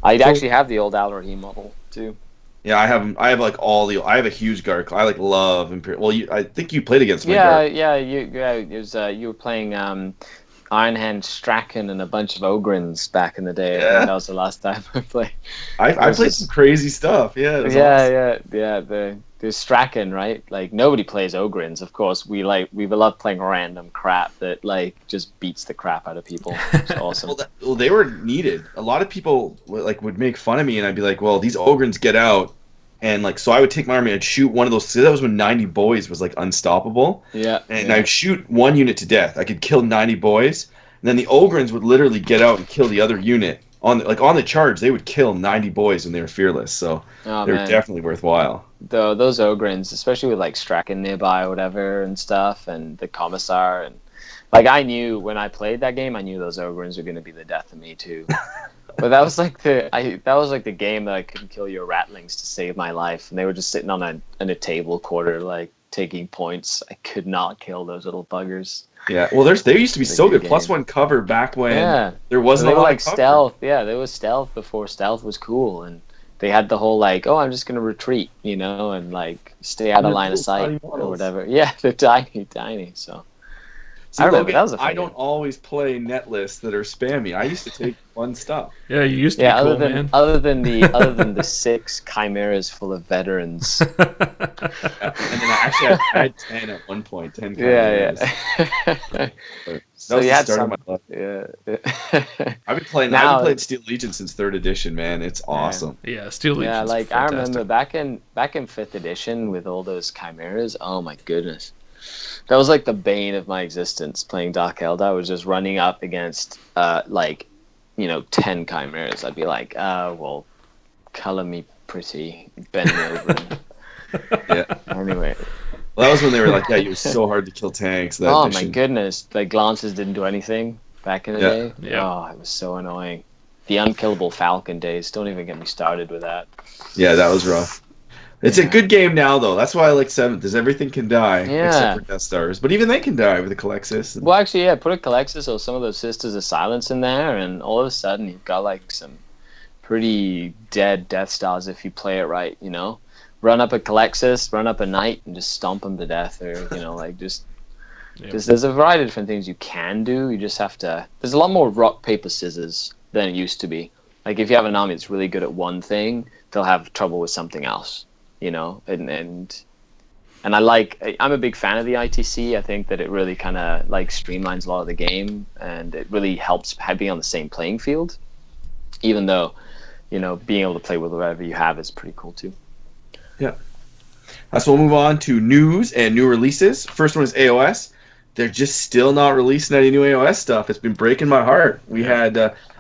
I actually have the old Al Rahim model too. Yeah, I have like all the. I have a huge guard. I love Imperial. Well, I think you played against my guard. You were playing Ironhand Strachan and a bunch of Ogryns back in the day. I think that was the last time I played. I played some crazy stuff. Yeah. Awesome. The Strachan, right? Like nobody plays Ogryns, of course. We love playing random crap that like just beats the crap out of people. It's awesome. Well, they were needed. A lot of people would make fun of me, and I'd be like, "Well, these Ogryns get out," and so I would take my army, I'd shoot one of those. So that was when 90 boys was like unstoppable. Yeah. And I'd shoot one unit to death. I could kill 90 boys, and then the Ogryns would literally get out and kill the other unit on the charge. They would kill 90 boys, and they were fearless. So they were definitely worthwhile. Those Ogryns, especially with like Strachan nearby or whatever and stuff, and the Commissar, and like I knew when I played that game, I knew those Ogryns were going to be the death of me too. But that was like the game that I couldn't kill your Ratlings to save my life, and they were just sitting on a table quarter like taking points. I could not kill those little buggers. Yeah, well, they used to be so good. +1 cover back when there wasn't a lot of cover. Stealth. Yeah, there was stealth before stealth was cool, and they had the whole like, oh, I'm just gonna retreat, and like stay out of line of sight or whatever. Yeah, they're tiny. So See, I remember that was a I don't always play net lists that are spammy. I used to take fun stuff. Yeah, you used to. Yeah, be cool, man. Other than the 6 chimeras full of veterans. And then I had 10 at one point. 10 chimeras. Yeah. That was the start of my life. Yeah. I've been playing Steel Legion since 3rd edition, man. It's awesome. Yeah, Steel Legion. Yeah, like fantastic. I remember back in 5th edition with all those chimeras. Oh my goodness. That was like the bane of my existence playing Dark Eldar. I was just running up against 10 chimeras. I'd be like, well, color me pretty, bend me over. Yeah. Anyway. Well, that was when they were like, yeah, it was so hard to kill tanks. That Oh edition. my goodness, like glances didn't do anything back in the Yeah. day. Yeah. Oh, it was so annoying. The unkillable Falcon days. Don't even get me started with that. Yeah, that was rough. It's a good game now, though. That's why I like 7th, is everything can die, Yeah. except for Death Stars. But even they can die with the Calexis. Well, actually, yeah, put a Calexis or some of those Sisters of Silence in there, and all of a sudden you've got like some pretty dead Death Stars if you play it right. You know, run up a Calexis, run up a Knight, and just stomp them to death, or like just. Yeah. There's a variety of different things you can do. You just have to. There's a lot more rock paper scissors than it used to be. Like if you have an army that's really good at one thing, they'll have trouble with something else. And I'm a big fan of the ITC. I think that it really kind of like streamlines a lot of the game, and it really helps being on the same playing field. Even though, being able to play with whatever you have is pretty cool too. Yeah. So we'll move on to news and new releases. First one is AOS. They're just still not releasing any new AOS stuff. It's been breaking my heart. We had,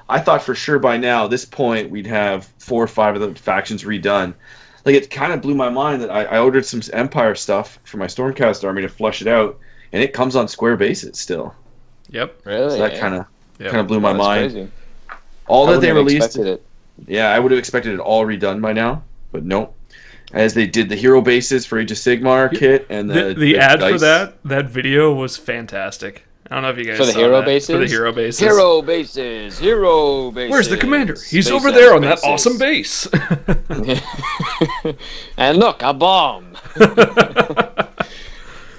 I thought for sure by now, this point, we'd have 4 or 5 of the factions redone. Like, it kind of blew my mind that I ordered some Empire stuff for my Stormcast army to flush it out, and it comes on square bases still. Yep. Really? So that kind of blew my That's mind. crazy. All I that they wouldn't have released, expected it. yeah, I would have expected it all redone by now, but nope. As they did the hero bases for Age of Sigmar kit and The ad for dice. that video was fantastic. I don't know if you guys For the saw hero that. bases? For the hero bases. Hero bases. Where's the commander? He's Space over Ace there on that bases. awesome base. And look, a bomb.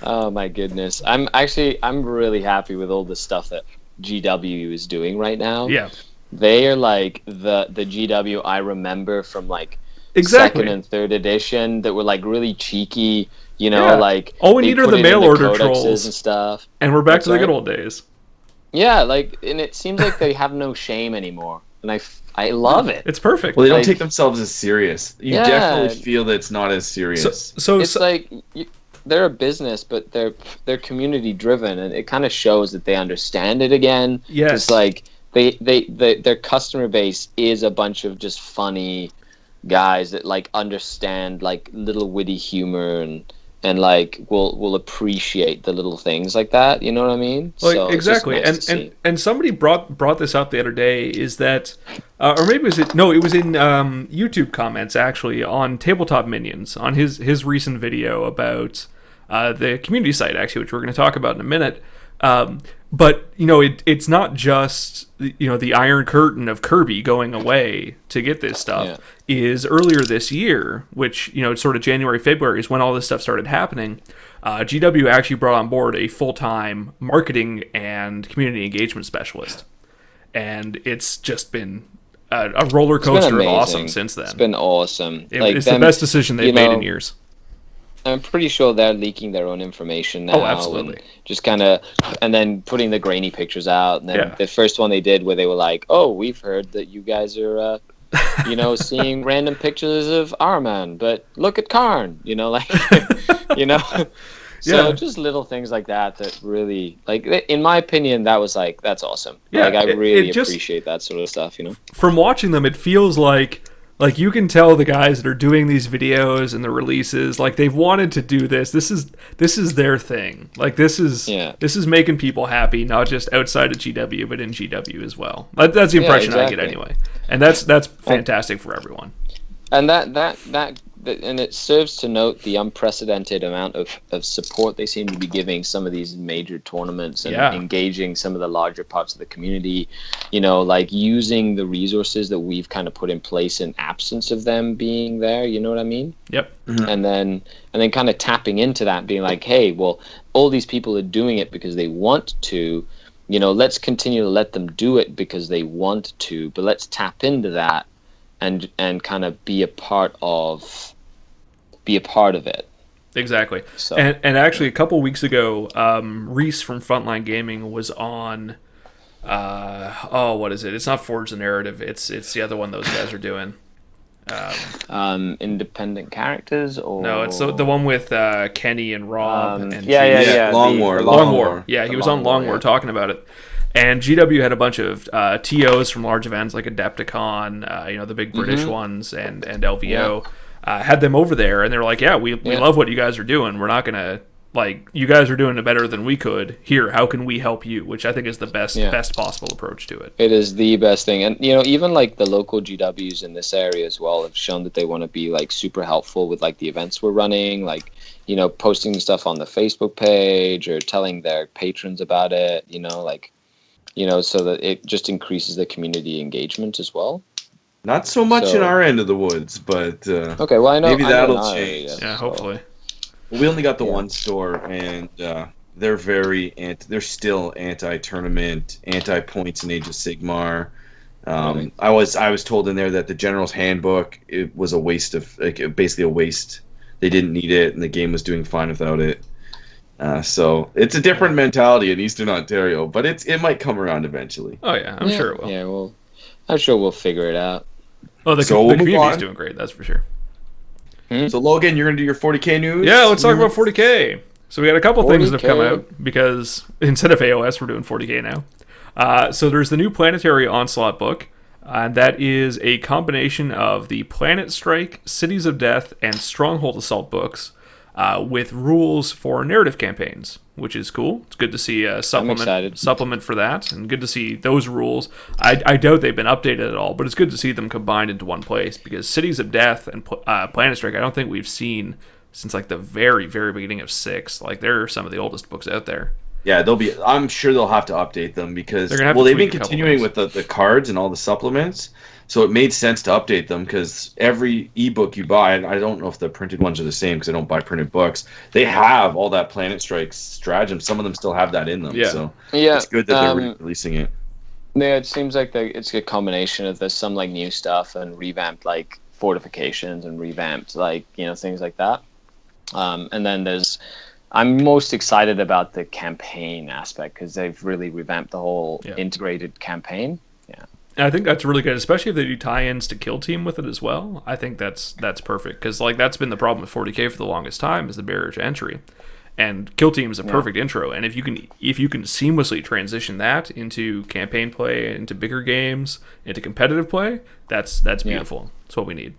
Oh my goodness. I'm really happy with all the stuff that GW is doing right now. Yeah. They are like the GW I remember from like Exactly. 2nd and 3rd edition that were like really cheeky, Yeah. like All we they need are put the it mail in order codexes trolls. and stuff. And we're back What's to the that? good old days. Yeah, like, and it seems like they have no shame anymore, and I love it. It's perfect. Well, they don't Like- take themselves as serious. You Yeah. definitely feel that it's not as serious. It's like they're a business, but they're community driven, and it kind of shows that they understand it again. Yes. It's like their customer base is a bunch of just funny guys that like understand like little witty humor and like will appreciate the little things like that. You know what I mean? Like, So it's just exactly. nice to see. And somebody brought this up the other day, is that or maybe it was in YouTube comments actually on Tabletop Minions, on his recent video about the community site, actually, which we're going to talk about in a minute. But it's not just the Iron Curtain of Kirby going away to get this stuff. Yeah. Is earlier this year, which sort of January, February is when all this stuff started happening. GW actually brought on board a full-time marketing and community engagement specialist, and it's just been a roller It's been coaster of amazing. awesome since then. It's been awesome. It's the best decision they've made in years. I'm pretty sure they're leaking their own information now. Oh, absolutely. And just kind of, and then putting the grainy pictures out. And then Yeah. the first one they did where they were like, "Oh, we've heard that you guys are, seeing random pictures of Arman, but look at Karn." So Yeah. just little things like that really, like, in my opinion, that was like, that's awesome. Yeah, Like, I it really just- appreciate that sort of stuff. From watching them, it feels like you can tell the guys that are doing these videos and the releases, like, they've wanted to do this. This is their thing. Like, this is making people happy, not just outside of GW, but in GW as well. That's the impression I get exactly. anyway, and that's fantastic for everyone. And and it serves to note the unprecedented amount of support they seem to be giving some of these major tournaments and engaging some of the larger parts of the community, like using the resources that we've kind of put in place in absence of them being there, you know what I mean? Yep. And then kind of tapping into that, being like, hey, well, all these people are doing it because they want to, let's continue to let them do it because they want to, but let's tap into that and kind of be a part of it. Exactly. So, and actually, a couple weeks ago, Reese from Frontline Gaming was on. What is it? It's not Forge the Narrative. It's the other one those guys are doing. independent characters, or No, it's the one with Kenny and Rob. And yeah. Long the- War. the Long War. Yeah, he was on Long War yeah. talking about it. And GW had a bunch of TOs from large events like Adepticon, the big British ones, and LVO. had them over there, and they were like, "Yeah, we love what you guys are doing. We're not gonna you guys are doing it better than we could. Here, how can we help you?" Which I think is the best possible approach to it. It is the best thing, and even like the local GWs in this area as well have shown that they want to be like super helpful with like the events we're running, like posting stuff on the Facebook page or telling their patrons about it. So that it just increases the community engagement as well. Not so much in our end of the woods, but okay. Well, I know maybe that'll change. change. Yeah, hopefully. We only got the one store, and they're they're still anti-tournament, anti-points in Age of Sigmar. Really? I was told in there that the General's Handbook, it was a waste of basically a waste. They didn't need it, and the game was doing fine without it. So it's a different mentality in Eastern Ontario, but it might come around eventually. Oh yeah, I'm sure it will. Yeah, well, I'm sure we'll figure it out. Oh, the community's doing great, that's for sure. So Logan, you're gonna do your 40K news? Yeah, let's talk about 40K. So we got a couple things that have come out because instead of AOS, we're doing 40K now. So there's the new Planetary Onslaught book, and that is a combination of the Planet Strike, Cities of Death, and Stronghold Assault books with rules for narrative campaigns, which is cool. It's good to see a supplement for that, and good to see those rules. I doubt they've been updated at all, but it's good to see them combined into one place, because Cities of Death and Planet Strike, I don't think we've seen since like the very, very beginning of 6. Like, they're some of the oldest books out there. Yeah, I'm sure they'll have to update them because they've been continuing with the cards and all the supplements. So it made sense to update them, because every ebook you buy, and I don't know if the printed ones are the same because I don't buy printed books, they have all that Planet Strike stratagem. Some of them still have that in them. Yeah. So it's good that they're releasing it. Yeah, it seems like it's a combination of there's some like new stuff and revamped like fortifications and revamped like things like that. And then I'm most excited about the campaign aspect, because they've really revamped the whole integrated campaign. Yeah. And I think that's really good, especially if they do tie-ins to Kill Team with it as well. I think that's perfect, because like that's been the problem with 40K for the longest time, is the barrier to entry. And Kill Team is a perfect intro, and if you can seamlessly transition that into campaign play, into bigger games, into competitive play, that's beautiful. That's what we need.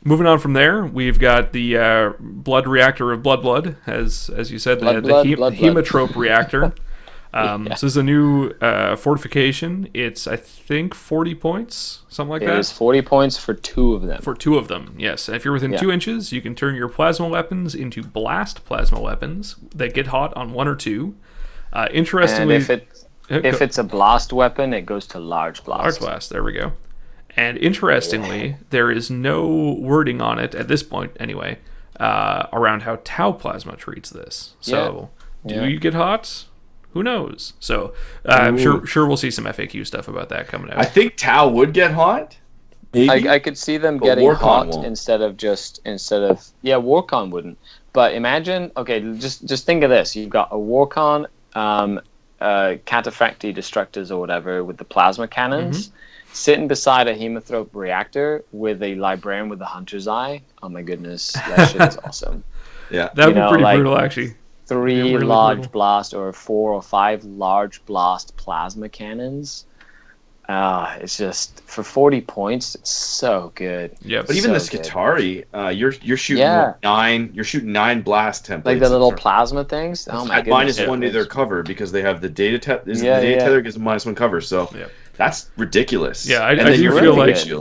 Moving on from there, we've got the blood reactor of Blood, as you said, the hemotrope reactor. So this is a new fortification. It's, I think, 40 points, something like that. It is 40 points for 2 of them. For 2 of them, yes. And if you're within 2 inches, you can turn your plasma weapons into blast plasma weapons that get hot on 1 or 2. Interestingly, and if it's a blast weapon, it goes to large blast. Large blast, there we go. And interestingly, there is no wording on it, at this point anyway, around how Tau Plasma treats this. So, do you get hot? Who knows? So, I'm sure we'll see some FAQ stuff about that coming out. I think Tau would get hot. I could see them getting hot insteed of Warcon wouldn't. But imagine, just think of this. You've got a Warcon, Cataphracti Destructors or whatever with the plasma cannons, sitting beside a Hemothrope reactor with a Librarian with a Hunter's Eye. Oh my goodness, that shit is awesome. Yeah, that would be pretty brutal, actually. 3 really large blast or 4 or 5 large blast plasma cannons. It's just for 40 points. It's so good. Yeah, but even the Skitarii, you're shooting 9. You're shooting 9 blast templates. Like the little plasma things. Oh my goodness! -1 to their cover, because they have the data tether. The data tether gives them -1 cover. So that's ridiculous. Yeah, I do feel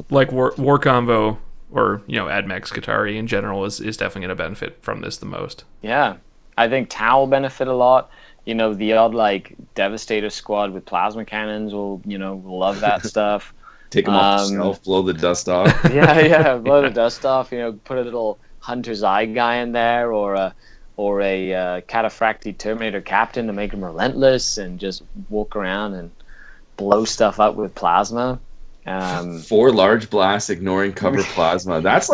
like War Convo or AdMech Skitarii in general is definitely going to benefit from this the most. Yeah. I think Tau will benefit a lot. The odd like Devastator squad with plasma cannons will love that stuff. Take them off the shelf, blow the dust off. Blow the dust off. Put a little Hunter's Eye guy in there, or a Cataphracti Terminator Captain to make him relentless and just walk around and blow stuff up with plasma. 4 large blasts ignoring cover plasma. That's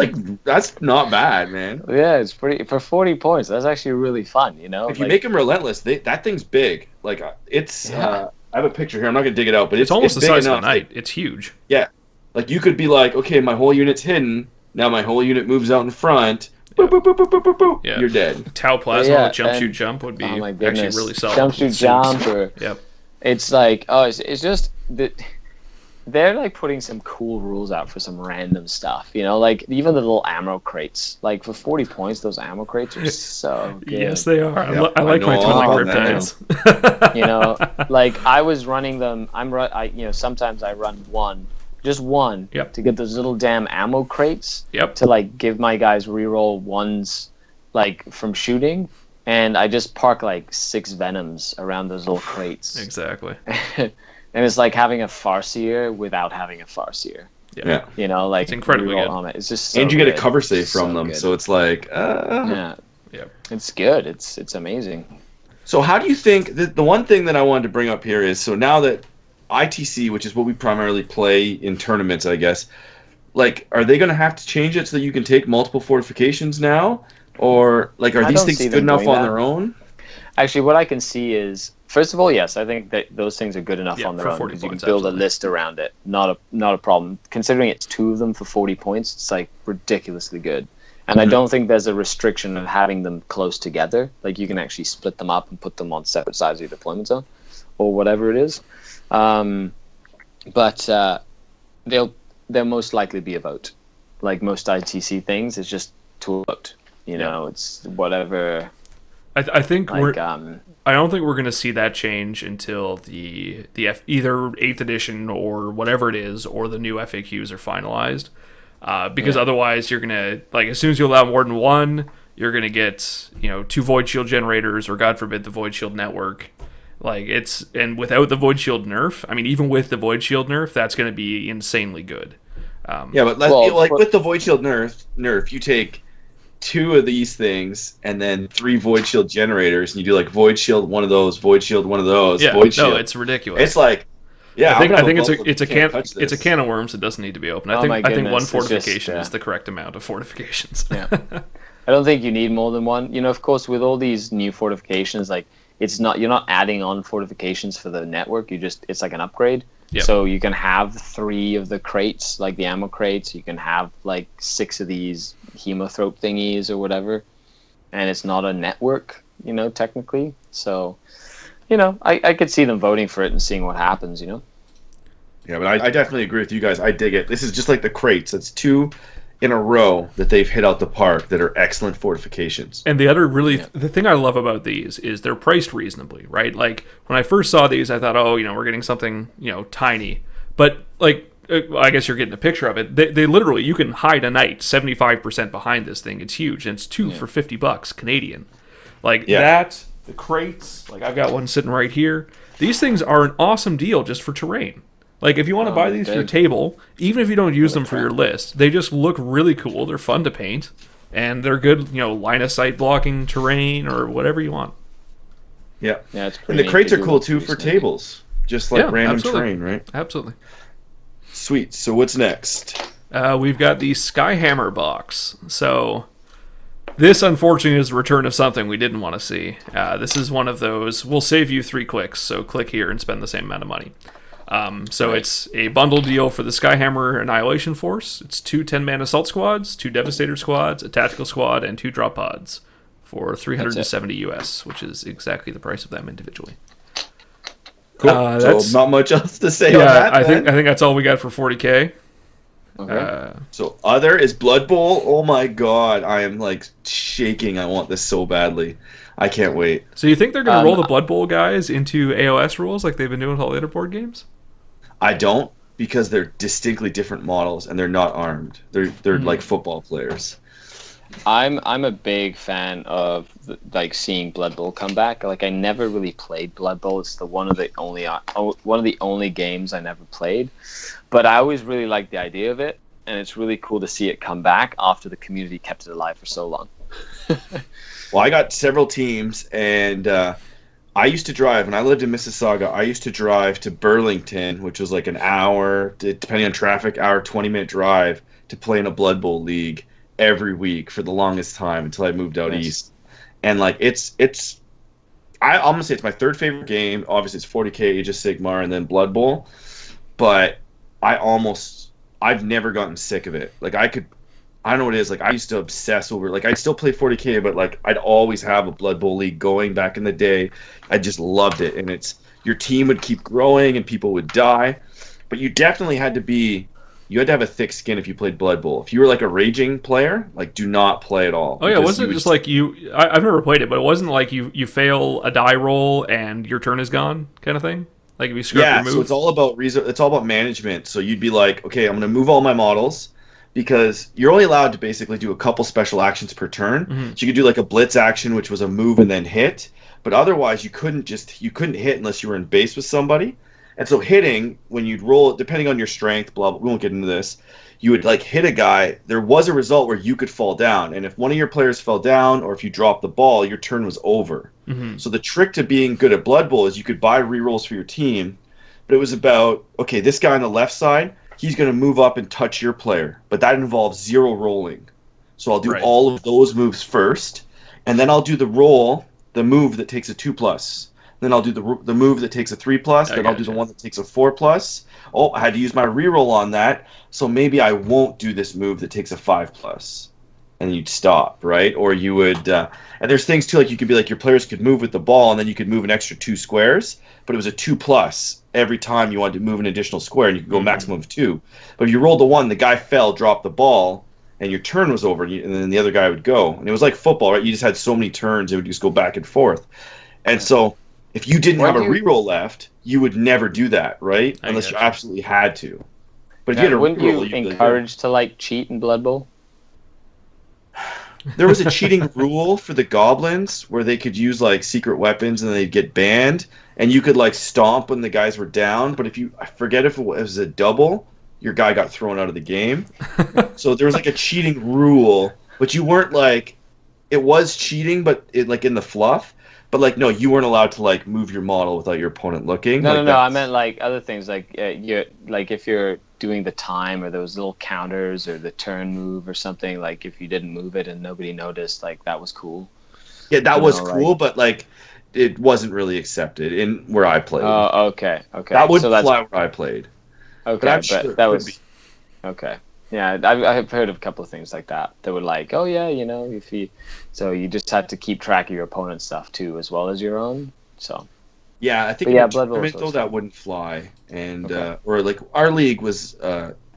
not bad, man. Yeah, it's pretty for 40 points. That's actually really fun. If you make him relentless, that thing's big. Like it's. I have a picture here. I'm not gonna dig it out, but it's almost the size of a knight. It's huge. Yeah, like you could be like, okay, my whole unit's hidden. Now my whole unit moves out in front. Boop, boop, boop, boop, boop, boop, boop. Yeah. You're dead. Tau Plasma, jump shoot jump would be actually really solid. Jump shoot jump, or it's like it's just that. they're like putting some cool rules out for some random stuff, you know, like even the little ammo crates. Like for 40 points, those ammo crates are so good. Yes, they are. Yeah, I like know my all twin about Kryptides. You know, like I was running them. You know, sometimes I run just one, Yep. to get those little damn ammo crates. Yep. To like give my guys reroll ones, like from shooting, and I just park like 6 Venoms around those little crates. Exactly. And it's like having a Farseer without having a Farseer. Yeah. You know, like It's incredibly reroll good. on it. It's just so And you get a good. cover save from So them, good. so it's like, Yeah, Yep. it's good. It's amazing. So how do you think the one thing that I wanted to bring up here is, so now that ITC, which is what we primarily play in tournaments, I guess, like, are they going to have to change it so that you can take multiple fortifications now, or like, are I these don't things see good them enough doing on that. their own? Actually, what I can see is, first of all, yes, I think that those things are good enough Yeah, on their for own 40 because you can points, build absolutely. a list around it. Not a problem. Considering it's 2 of them for 40 points, it's like ridiculously good. And I don't think there's a restriction of having them close together. Like you can actually split them up and put them on separate sides of your deployment zone, or whatever it is. But they'll most likely be a vote. Like most ITC things, it's just to a vote. You know, it's whatever. I think Like I don't think we're going to see that change until the either 8th edition or whatever it is, or the new FAQs are finalized. Because otherwise, you're gonna, like, as soon as you allow more than one, you're gonna get 2 Void Shield generators, or God forbid the Void Shield network. Like and without the Void Shield nerf, I mean, even with the Void Shield nerf, that's gonna be insanely good. Yeah, but Well, with the Void Shield nerf, you take 2 of these things and then 3 Void Shield generators, and you do like Void Shield one of those, Void Shield one of those, Yeah, Void Shield. no, it's ridiculous. It's like, yeah, I think it's a can can of worms that doesn't need to be opened. Oh my I think goodness, one it's fortification just, is the correct amount of fortifications. Yeah. I don't think you need more than one. You know, of course, with all these new fortifications, like you're not adding on fortifications for the network. It's like an upgrade. Yep. So you can have 3 of the crates, like the ammo crates. You can have like 6 of these hemothrope thingies or whatever, and it's not a network, technically. So, I could see them voting for it and seeing what happens. Yeah, but I definitely agree with you guys. I dig it. This is just like the crates. It's 2 in a row that they've hit out the park that are excellent fortifications. And the other the thing I love about these is they're priced reasonably, right? Like when I first saw these, I thought, oh, we're getting something, tiny. But like, I guess you're getting a picture of it. They literally, you can hide a knight 75% behind this thing. It's huge, and it's 2 for $50 Canadian. Like that, the crates. Like I've got one sitting right here. These things are an awesome deal just for terrain. Like, if you want to buy these for your table, even if you don't use them for your list, they just look really cool. They're fun to paint, and they're good, line of sight blocking terrain or whatever you want. Yeah. Yeah, it's And pretty the neat. crates They are do cool look too pretty for sneaky. tables, just like random absolutely. terrain, right? Absolutely. Sweet. So what's next? We've got the CanHammer box. So this, unfortunately, is the return of something we didn't want to see. This is one of those, we'll save you 3 clicks, so click here and spend the same amount of money. It's a bundle deal for the CanHammer Annihilation Force. It's 2 10-man assault squads, 2 Devastator squads, a tactical squad, and 2 drop pods for $370 US, which is exactly the price of them individually. Cool. So not much else to say on that. I think that's all we got for 40K. Okay. So other is Blood Bowl. Oh my god, I am like shaking. I want this so badly. I can't wait. So you think they're going to roll the Blood Bowl guys into AOS rules like they've been doing with all the other board games? I don't, because they're distinctly different models and they're not armed. They're like football players. I'm a big fan of like seeing Blood Bowl come back. Like I never really played Blood Bowl. It's one of the only games I never played, but I always really liked the idea of it, and it's really cool to see it come back after the community kept it alive for so long. Well, I got several teams, and I used to drive, when I lived in Mississauga, I used to drive to Burlington, which was like an hour, depending on traffic, 20-minute drive to play in a Blood Bowl league every week for the longest time until I moved out east. And like I'm gonna say it's my 3rd favorite game. Obviously it's 40K, Age of Sigmar, and then Blood Bowl. But I've never gotten sick of it. Like I don't know what it is. Like I used to obsess over. Like I'd still play 40K, but like I'd always have a Blood Bowl league going back in the day. I just loved it, and your team would keep growing and people would die. but you definitely you had to have a thick skin if you played Blood Bowl. If you were like a raging player, like do not play at all. Oh yeah, wasn't it just like I've never played it, but it wasn't like you fail a die roll and your turn is gone kind of thing. Like if you screw up your move. So it's all about management. So you'd be like, okay, I'm going to move all my models because you're only allowed to basically do a couple special actions per turn. So you could do like a blitz action, which was a move and then hit, but otherwise you couldn't hit unless you were in base with somebody. And so hitting, when you'd roll, depending on your strength, blah, blah, we won't get into this, you would like hit a guy. There was a result where you could fall down, and if one of your players fell down or if you dropped the ball, your turn was over. So the trick to being good at Blood Bowl is you could buy rerolls for your team, but it was about, okay, this guy on the left side, he's going to move up and touch your player, but that involves 0 rolling. So I'll do all of those moves first, and then I'll do the move that takes a 2+. Then I'll do the move that takes a 3+. Then I'll do the one that takes a 4+. Oh, I had to use my reroll on that, so maybe I won't do this move that takes a 5+. And you'd stop, right? Or you would, and there's things too, like you could be like your players could move with the ball, and then you could move an extra 2 squares, but it was a 2+ every time you wanted to move an additional square, and you could go maximum of 2. But if you rolled the 1, the guy fell, dropped the ball, and your turn was over, and then the other guy would go. And it was like football, right? You just had so many turns, it would just go back and forth. And so if you didn't have a reroll left, you would never do that, right? Unless you absolutely had to. But if you had a wouldn't reroll, you encourage to like cheat in Blood Bowl? There was a cheating rule for the goblins where they could use like secret weapons and they'd get banned, and you could like stomp when the guys were down. But I forget if it was a double, your guy got thrown out of the game. So there was like a cheating rule, but you weren't like, it was cheating, but it like in the fluff. But like, no, you weren't allowed to like move your model without your opponent looking. No, I meant like other things, like if you're doing the time or those little counters or the turn move or something. Like if you didn't move it and nobody noticed, like that was cool. Yeah, that was cool, but like it wasn't really accepted in where I played. Oh, okay. That would fly where I played. Okay, but that was okay. Yeah, I've heard of a couple of things like that. They were like, oh yeah, so you just had to keep track of your opponent's stuff too, as well as your own. So yeah, I think in tournament though that wouldn't fly, and or like our league was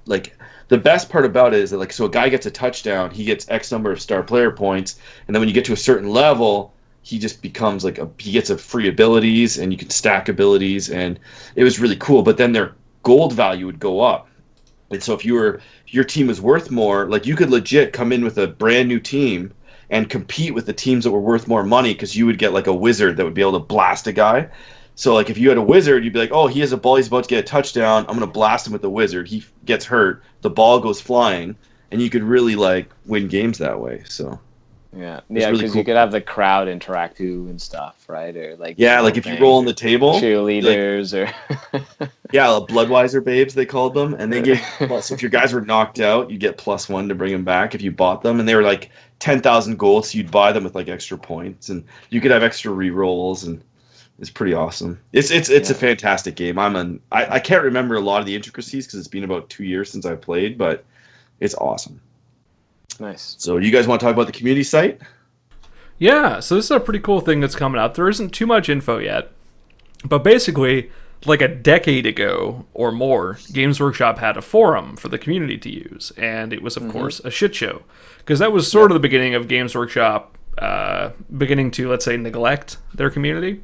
like the best part about it is that like so a guy gets a touchdown, he gets X number of star player points, and then when you get to a certain level, he just becomes like he gets a free abilities, and you can stack abilities, and it was really cool. But then their gold value would go up. And so if your team was worth more, like you could legit come in with a brand new team and compete with the teams that were worth more money, because you would get like a wizard that would be able to blast a guy. So like if you had a wizard, you'd be like, oh, he has a ball, he's about to get a touchdown, I'm going to blast him with the wizard. He gets hurt, the ball goes flying, and you could really like win games that way. So yeah, because really cool. You could have the crowd interact too and stuff, right? Or like like if you roll on the table, cheerleaders or Bloodweiser babes they called them, and they gave so if your guys were knocked out, you get +1 to bring them back if you bought them, and they were like 10,000 gold, so you'd buy them with like extra points, and you could have extra re-rolls, and it's pretty awesome. It's a fantastic game. I can't remember a lot of the intricacies because it's been about 2 years since I played, but it's awesome. Nice. So you guys want to talk about the community site? Yeah, so this is a pretty cool thing that's coming up. There isn't too much info yet, but basically, like a decade ago or more, Games Workshop had a forum for the community to use, and it was, of course, a shit show, because that was sort of the beginning of Games Workshop beginning to, let's say, neglect their community.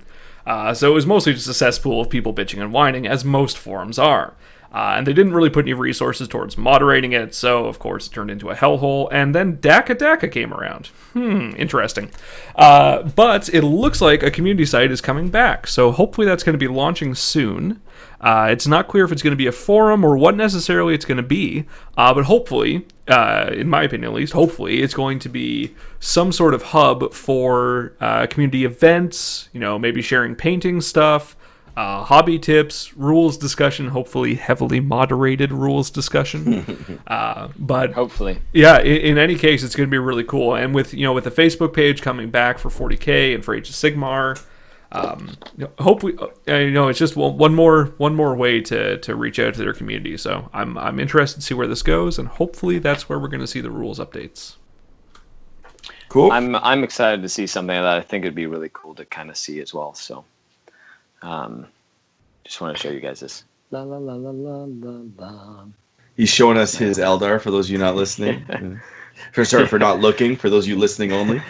So it was mostly just a cesspool of people bitching and whining, as most forums are. And they didn't really put any resources towards moderating it, so of course it turned into a hellhole, and then Daka came around. Interesting. But it looks like a community site is coming back, so hopefully that's going to be launching soon. It's not clear if it's going to be a forum or what necessarily it's going to be, but hopefully, in my opinion at least, hopefully it's going to be some sort of hub for community events, maybe sharing painting stuff, hobby tips, rules discussion, hopefully heavily moderated rules discussion. But hopefully, yeah. In any case, it's going to be really cool. And with the Facebook page coming back for 40K and for Age of Sigmar, hopefully, it's just one more way to reach out to their community. So I'm interested to see where this goes, and hopefully that's where we're going to see the rules updates. Cool. I'm excited to see something that I think it'd be really cool to kind of see as well. So. Just want to show you guys this. La la la la la la la. He's showing us his Eldar for those of you not listening. For not looking, for those of you listening only.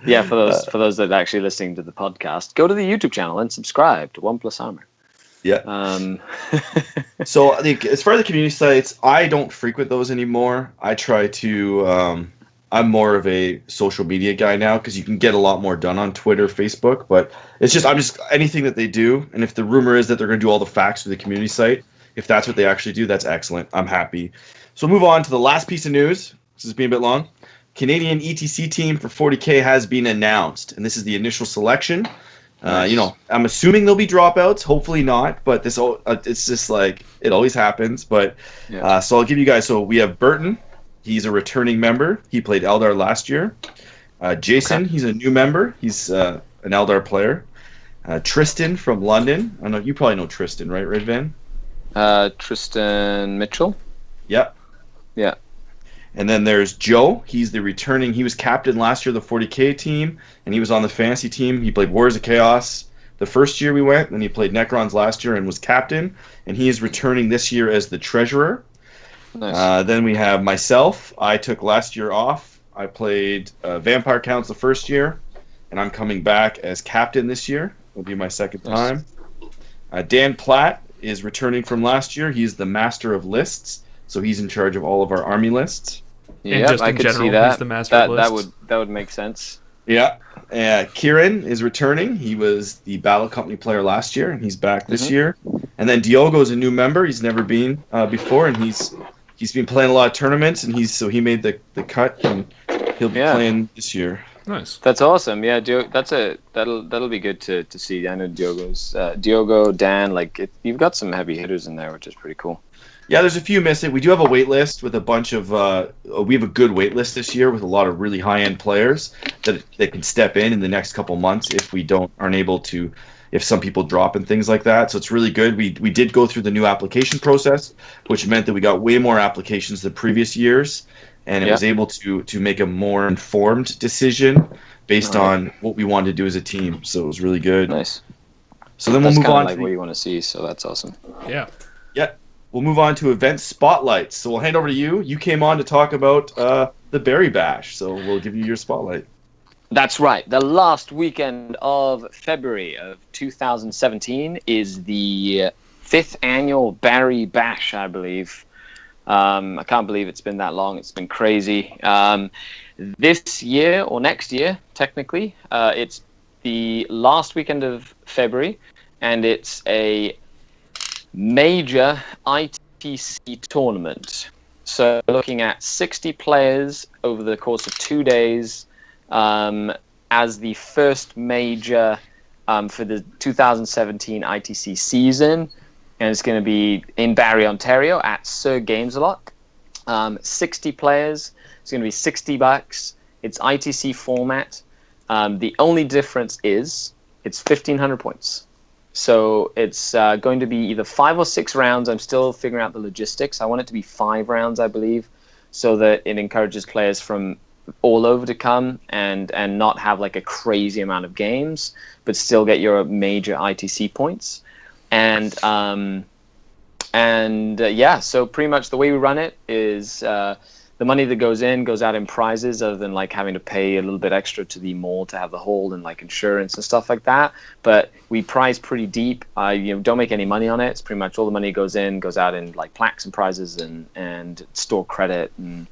Yeah, for those that are actually listening to the podcast, go to the YouTube channel and subscribe to One Plus Armor. Yeah. So I think as far as the community sites, I don't frequent those anymore. I try to. I'm more of a social media guy now because you can get a lot more done on Twitter, Facebook. But I'm just anything that they do, and if the rumor is that they're going to do all the facts through the community site, if that's what they actually do, that's excellent. I'm happy. So we'll move on to the last piece of news. This is being a bit long. Canadian ETC team for 40K has been announced, and this is the initial selection. Nice. I'm assuming there'll be dropouts. Hopefully not, but it's just like it always happens. But Yeah. so I'll give you guys. So we have Burton. He's a returning member. He played Eldar last year. Jason, Okay. he's a new member. He's an Eldar player. Tristan from London. I know you probably know Tristan, right, Red Van? Tristan Mitchell. Yep. Yeah. And then there's Joe. He's the returning. He was captain last year of the 40K team, and he was on the fantasy team. He played Warriors of Chaos the first year we went, and he played Necrons last year and was captain. And he is returning this year as the treasurer. Nice. Then we have myself. I took last year off. I played Vampire Counts the first year, and I'm coming back as captain this year. It'll be my second time. Dan Platt is returning from last year. He's the master of lists, so he's in charge of all of our army lists. Yeah, just I in could general, see that. he's the master of that lists. that would make sense. Yeah. Kieran is returning. He was the Battle Company player last year, and he's back this year. And then Diogo is a new member. He's never been before, and he's been playing a lot of tournaments, and he made the cut, and he'll be playing this year. Nice. That's awesome. Yeah, that'll be good to see. I know Diogo, Dan. You've got some heavy hitters in there, which is pretty cool. Yeah, there's a few missing. We do have a wait list with a bunch of. We have a good wait list this year with a lot of really high end players that can step in the next couple months if we aren't able to, if some people drop and things like that. So it's really good. We did go through the new application process, which meant that we got way more applications than previous years, and it was able to make a more informed decision based on what we wanted to do as a team. So it was really good. Nice. So then That's we'll move on like what you want to see. So that's awesome. Yeah. Yeah. We'll move on to event spotlights. So we'll hand over to you. You came on to talk about the Berry Bash, so we'll give you your spotlight. That's right. The last weekend of February of 2017 is the 5th annual Berry Bash, I believe. I can't believe it's been that long. It's been crazy. This year, or next year, technically, it's the last weekend of February, and it's a major ITC tournament. So looking at 60 players over the course of 2 days as the first major for the 2017 ITC season. And it's going to be in Barrie, Ontario at Sir Games-A-Lot. 60 players. It's going to be $60. It's ITC format. The only difference is it's 1,500 points. So it's going to be either 5 or 6 rounds. I'm still figuring out the logistics. I want it to be 5 rounds, I believe, so that it encourages players from all over to come and not have like a crazy amount of games, but still get your major ITC points. And so pretty much the way we run it is the money that goes in goes out in prizes, other than like having to pay a little bit extra to the mall to have the hold and like insurance and stuff like that. But we prize pretty deep. Don't make any money on it. It's pretty much all the money goes out in like plaques and prizes and store credit, and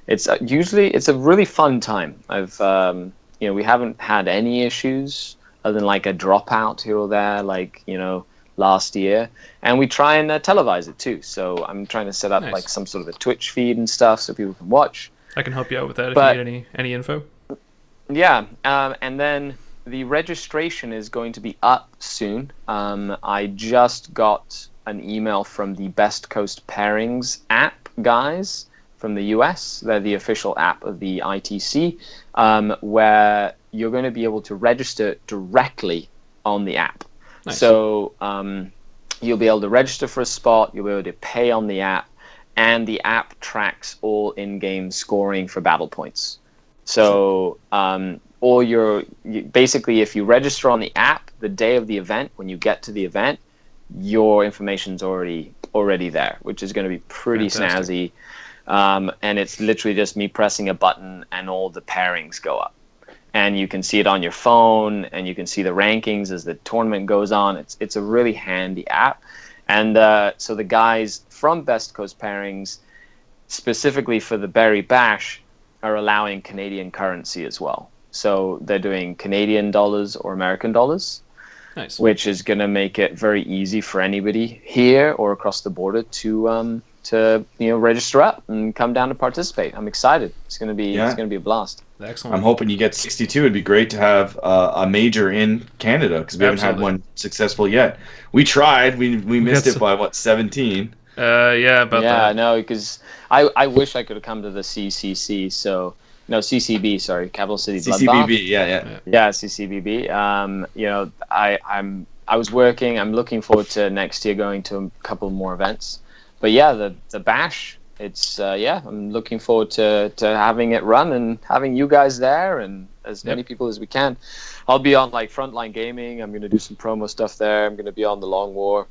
it's a really fun time. We haven't had any issues other than like a dropout here or there, last year, and we try and televise it too. So I'm trying to set up like some sort of a Twitch feed and stuff so people can watch. I can help you out with that if you need any info. Yeah, and then the registration is going to be up soon. I just got an email from the Best Coast Pairings app guys from the US. They're the official app of the ITC, where you're going to be able to register directly on the app. Nice. So you'll be able to register for a spot, you'll be able to pay on the app, and the app tracks all in-game scoring for battle points. So basically, if you register on the app the day of the event, when you get to the event, your information's already there, which is going to be pretty Fantastic. snazzy. And it's literally just me pressing a button and all the pairings go up. And you can see it on your phone, and you can see the rankings as the tournament goes on. It's a really handy app. And so the guys from Best Coast Pairings, specifically for the Berry Bash, are allowing Canadian currency as well. So they're doing Canadian dollars or American dollars, Nice. which is going to make it very easy for anybody here or across the border to register up and come down to participate. I'm excited. It's going to be a blast. Excellent. I'm hoping you get 62. It'd be great to have a major in Canada because we haven't had Absolutely. one successful yet. We tried. We missed got it by 17. Yeah, about Yeah, that. no, because I wish I could have come to the CCC. So no, CCB. Sorry, Capital City Bloodbath. CCBB. Yeah. Yeah, CCBB. I was working. I'm looking forward to next year going to a couple more events. But yeah, the bash. It's I'm looking forward to having it run and having you guys there and as many people as we can. I'll be on like Frontline Gaming. I'm going to do some promo stuff there. I'm going to be on the Long War.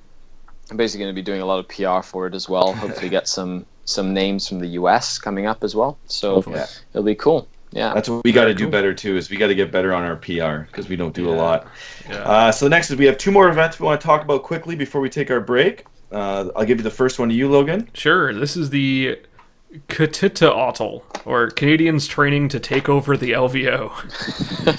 I'm basically going to be doing a lot of PR for it as well. Hopefully get some names from the US coming up as well. So Yeah. it'll be cool. Yeah. That's what we got to do cool. better too. Is we got to get better on our PR because we don't do a lot. Yeah. So next is we have 2 more events we want to talk about quickly before we take our break. I'll give you the first one to you, Logan. Sure. This is the Kutitaatl, or Canadians training to take over the LVO.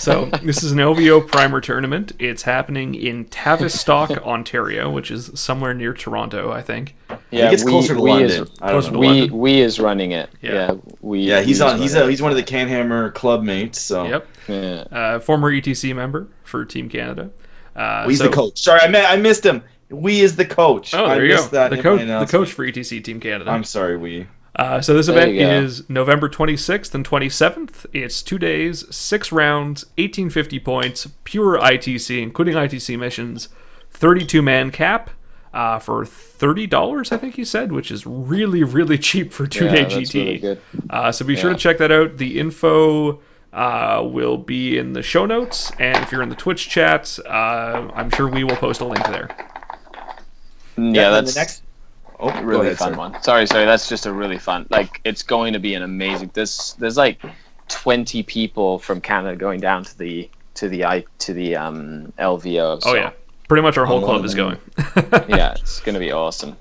So this is an LVO primer tournament. It's happening in Tavistock, Ontario, which is somewhere near Toronto, I think. Yeah, it's closer to London. I don't Closer know. to London. we is running it. Yeah. Yeah, he's on. He's one of the CanHammer club mates. So Yep. Yeah. Former ETC member for Team Canada. He's the coach. Sorry, I missed him. We is the coach. Oh, I there you missed go. that The in coach, my the announcement. coach for ETC Team Canada. I'm sorry, we. So this There event you go. is November 26th and 27th. It's 2 days, 6 rounds, 1850 points, pure ITC, including ITC missions, 32-man cap for $30, I think he said, which is really, really cheap for 2-day that's GT. really good. So be sure to check that out. The info will be in the show notes, and if you're in the Twitch chat, I'm sure we will post a link there. Yeah, and that's the next. Oh, go really ahead, fun sir. one. Sorry, that's just a really fun. Like, it's going to be an amazing. There's like 20 people from Canada going down to the LVO. Oh, yeah. Pretty much our whole club is going. Yeah, it's gonna be awesome.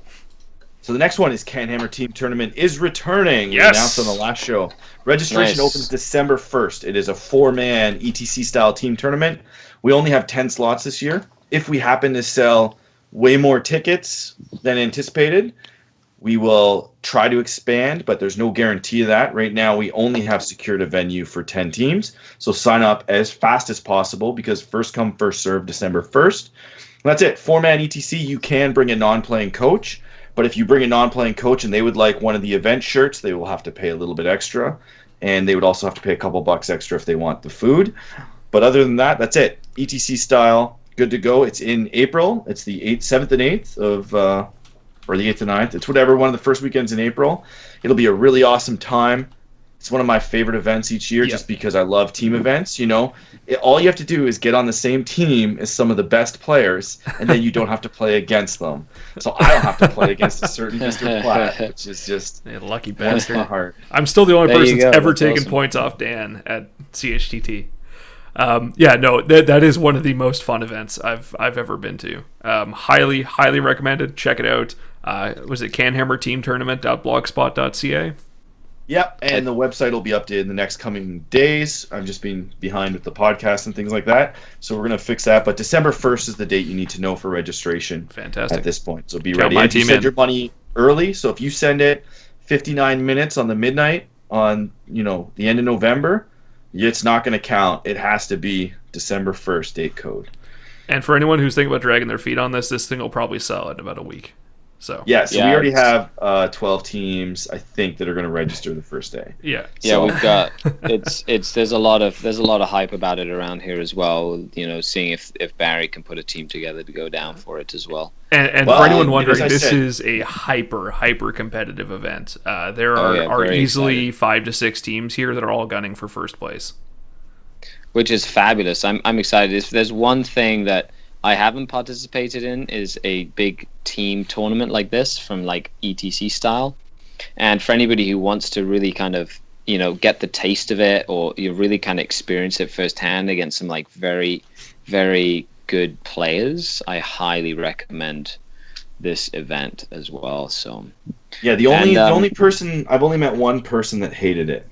So the next one is CanHammer Team Tournament is returning. We Yes! announced on the last show. Registration Nice. opens December 1st. It is a 4-man ETC style team tournament. We only have 10 slots this year. If we happen to sell way more tickets than anticipated, we will try to expand, but there's no guarantee of that. Right now, we only have secured a venue for 10 teams. So sign up as fast as possible because first come, first serve December 1st. That's it. 4-man ETC, you can bring a non-playing coach. But if you bring a non-playing coach and they would like one of the event shirts, they will have to pay a little bit extra. And they would also have to pay a couple bucks extra if they want the food. But other than that, that's it. ETC style, good to go. It's in April. It's the 7th and 8th of, or the 8th and 9th. It's whatever, one of the first weekends in April. It'll be a really awesome time. It's one of my favorite events each year just because I love team events. You know, all you have to do is get on the same team as some of the best players, and then you don't have to play against them. So I don't have to play against a certain Mr. Platt, which is just Yeah, lucky warms my bastard. heart. I'm still the only There you person that's go, ever that's taken awesome. points off Dan at CHTT. That is one of the most fun events I've ever been to. Highly recommended. Check it out. Was it canhammerteamtournament.blogspot.ca? Yep, and the website will be updated in the next coming days. I'm just being behind with the podcast and things like that, so we're going to fix that. But December 1st is the date you need to know for registration. Fantastic. At this point, so be Count ready. my And you team send in. your money early, so if you send it 59 minutes on the midnight on the end of November, it's not going to count. It has to be December 1st date code. And for anyone who's thinking about dragging their feet on this thing will probably sell in about a week. So Yeah, so Yeah, we already it's- have 12 teams, I think, that are going to register the first day. yeah. Yeah, So- we've got there's a lot of hype about it around here as well. You know, seeing if Barry can put a team together to go down for it as well. And Well, for anyone as wondering, I this said- is a hyper competitive event. There Oh, are, yeah, are very easily 5 to 6 teams here that are all gunning for first place. Which is fabulous. I'm excited. If there's one thing that I haven't participated in is a big team tournament like this from like ETC style. And for anybody who wants to really kind of, get the taste of it, or you really kind of experience it firsthand against some like very, very good players, I highly recommend this event as well. So Yeah, the only person I've only met one person that hated it.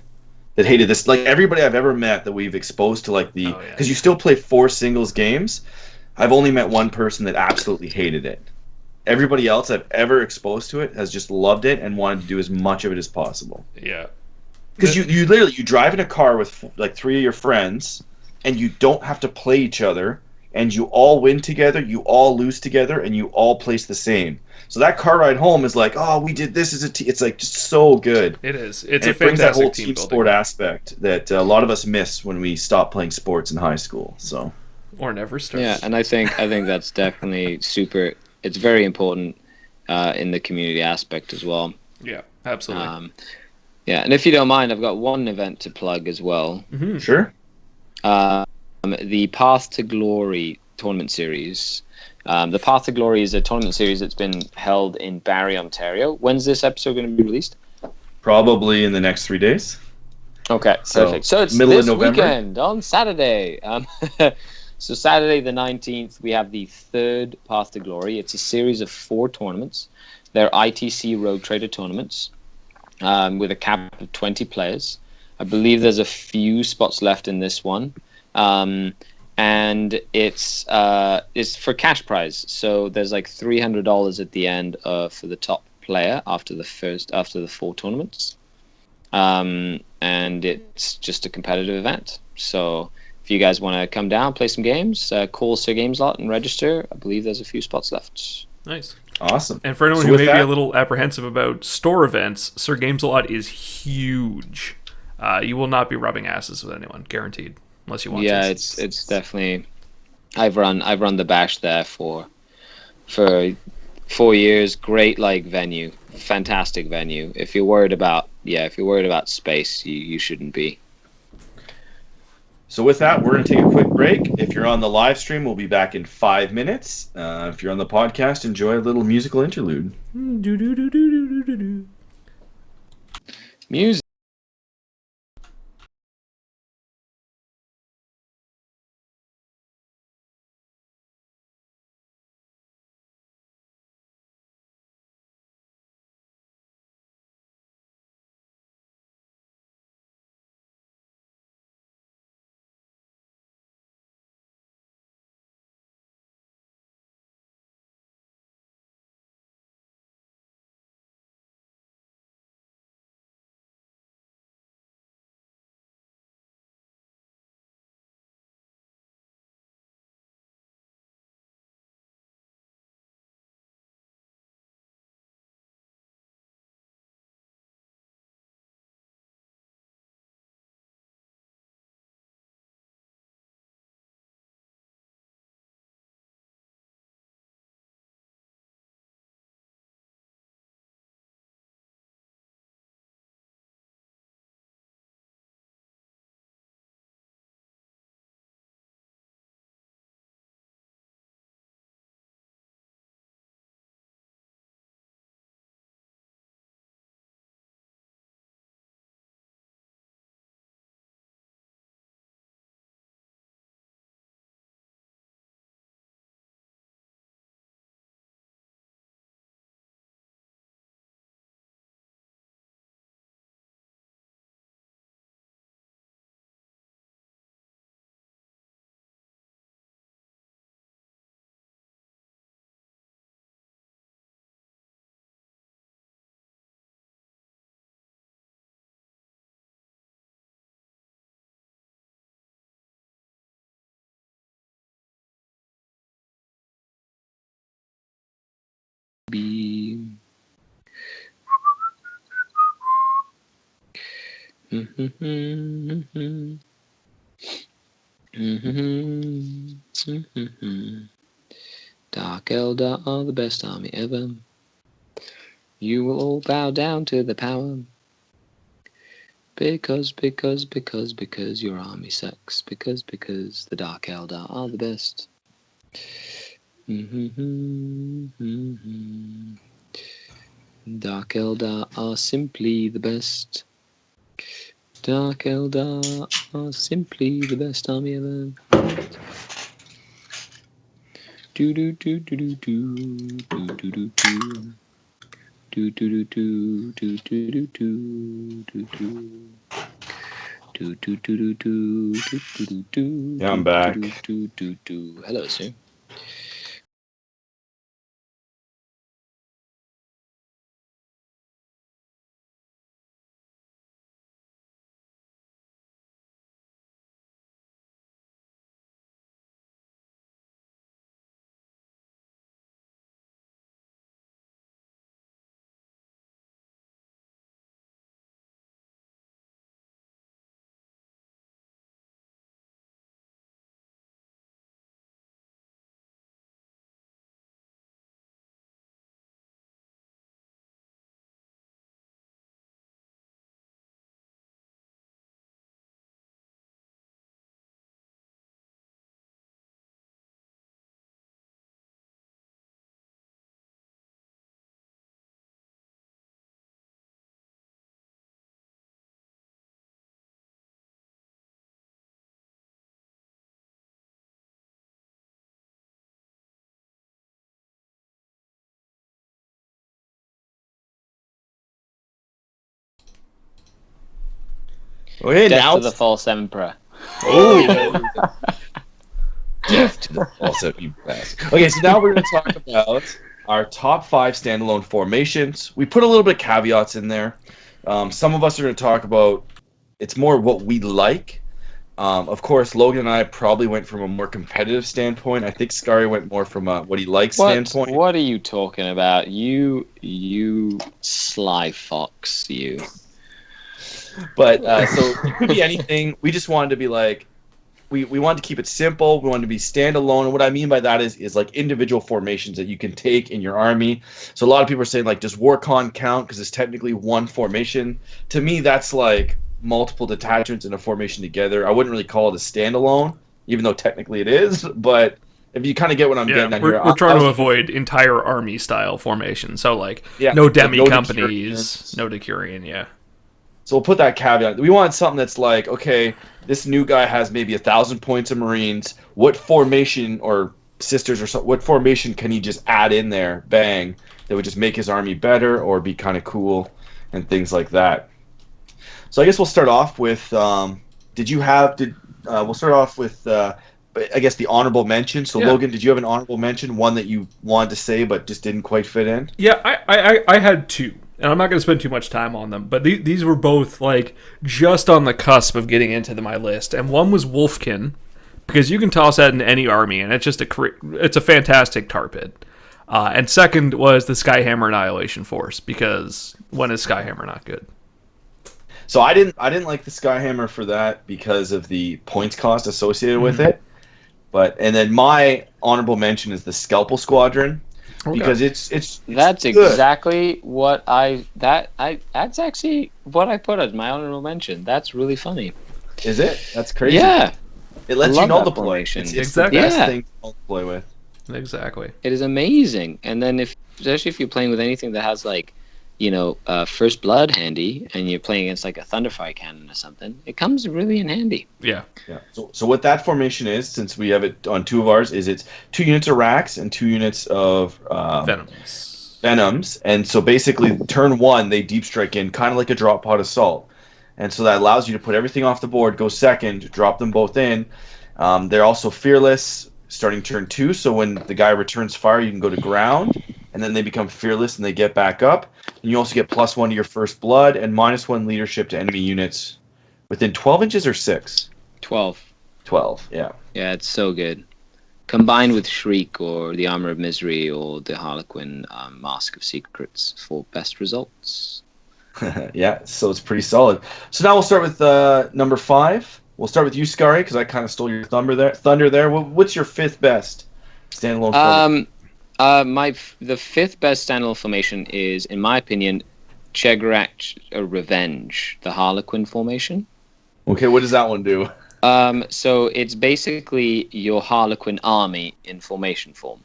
That hated this. Like everybody I've ever met that we've exposed to like Oh, yeah. because you still play 4 singles games. I've only met one person that absolutely hated it. Everybody else I've ever exposed to it has just loved it and wanted to do as much of it as possible. Yeah. Because you literally you drive in a car with like 3 of your friends, and you don't have to play each other, and you all win together, you all lose together, and you all place the same. So that car ride home is like, oh, we did this as a team. It's like just so good. It is. It's And a it brings that whole fantastic team team sport building. aspect that a lot of us miss when we stop playing sports in high school. So Or never start. yeah, and I think that's definitely super. It's very important in the community aspect as well. Yeah, absolutely. Yeah, and if you don't mind, I've got one event to plug as well. sure. The Path to Glory tournament series. The Path to Glory is a tournament series that's been held in Barrie, Ontario. When's this episode going to be released? Probably in the next 3 days. Okay, So, perfect. So it's middle of this November? weekend on Saturday. So Saturday the 19th, we have the third Path to Glory. It's a series of 4 tournaments. They're ITC Road Trader tournaments with a cap of 20 players. I believe there's a few spots left in this one. And it's for cash prize. So there's like $300 at the end for the top player after the 4 tournaments. And it's just a competitive event. So if you guys want to come down, play some games, call Sir Gameslot and register. I believe there's a few spots left. Nice. Awesome. And for anyone So who with may be that- a little apprehensive about store events, Sir Games-A-Lot is huge. You will not be rubbing asses with anyone, guaranteed, unless you want to. Yeah, it's definitely. I've run the bash there for 4 years. Great venue, fantastic venue. If you're worried about space, you shouldn't be. So with that, we're going to take a quick break. If you're on the live stream, we'll be back in 5 minutes. If you're on the podcast, enjoy a little musical interlude. Music. Be. Dark Eldar are the best army ever. You will all bow down to the power. Because your army sucks. Because the Dark Eldar are the best. Dark Eldar are simply the best. Dark Eldar are simply the best army ever. Do do do do do do do do do do. Do do do do do do do do do do. Do do do do do do do do. Yeah, I'm back. Do do do. Hello, sir. Okay, Death now to the false emperor. oh, death to the false bastard. Okay, so now we're going to talk about our top 5 standalone formations. We put a little bit of caveats in there. Some of us are going to talk about it's more what we like. Of course, Logan and I probably went from a more competitive standpoint. I think Scary went more from a what he likes standpoint. What are you talking about? You sly fox, you. But so it could be anything. We just wanted to be like, we wanted to keep it simple. We wanted to be standalone. And what I mean by that is like individual formations that you can take in your army. So a lot of people are saying like, does Warcon count? Because it's technically one formation. To me, that's like multiple detachments in a formation together. I wouldn't really call it a standalone, even though technically it is. But if you kind of get what I'm getting at here, we're trying to avoid entire army style formation. So like no demi no companies, no Decurion, yeah. So we'll put that caveat. We want something that's like, okay, this new guy has maybe 1,000 points of Marines. What formation or sisters or something? What formation can he just add in there? Bang! That would just make his army better or be kind of cool and things like that. So I guess we'll start off with. We'll start off with. I guess the honorable mention. So Logan, did you have an honorable mention? One that you wanted to say but just didn't quite fit in? Yeah, I had 2. And I'm not going to spend too much time on them, but these were both like just on the cusp of getting into my list. And one was Wolfkin, because you can toss that in any army, and it's just it's a fantastic tar pit. And second was the Skyhammer Annihilation Force, because when is Skyhammer not good? So I didn't like the Skyhammer for that because of the points cost associated with it. And then my honorable mention is the Scalpel Squadron. Okay. Because it's that's good. Exactly what that's actually what I put as my honorable mention. That's really funny. Is it? That's crazy. Yeah. It lets you know the formation. It's exactly the best thing to play with. Exactly. It is amazing. And then especially if you're playing with anything that has like, First Blood handy, and you're playing against like a Thunderfire cannon or something, it comes really in handy. Yeah. So what that formation is, since we have it on 2 of ours, is it's 2 units of Racks and 2 units of Venoms. And so basically, turn 1, they deep strike in, kind of like a drop pod assault. And so that allows you to put everything off the board, go second, drop them both in. They're also fearless starting turn 2, so when the guy returns fire, you can go to ground. And then they become fearless and they get back up. And you also get +1 to your First Blood and -1 leadership to enemy units within 12 inches or 6? 12. 12, yeah. Yeah, it's so good. Combined with Shriek or the Armor of Misery or the Harlequin Mask of Secrets for best results. Yeah, so it's pretty solid. So now we'll start with number 5. We'll start with you, Scary, because I kind of stole your thunder there. What's your 5th best standalone formation? The 5th best standalone formation is, in my opinion, Chegrak Revenge, the Harlequin formation. Okay, what does that one do? So it's basically your Harlequin army in formation form.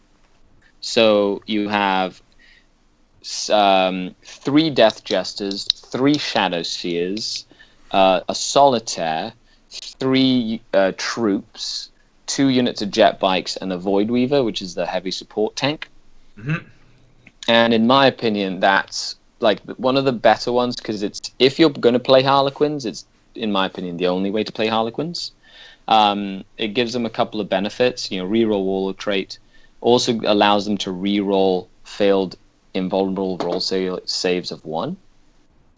So you have 3 Death Jesters, 3 Shadow Seers, a Solitaire, 3 Troops, 2 units of Jet Bikes, and a Void Weaver, which is the heavy support tank. Mm-hmm. And in my opinion, that's like one of the better ones, because it's, if you're going to play Harlequins, it's, in my opinion, the only way to play Harlequins. It gives them a couple of benefits. Reroll Warlord trait. Also allows them to reroll failed invulnerable roll saves of 1.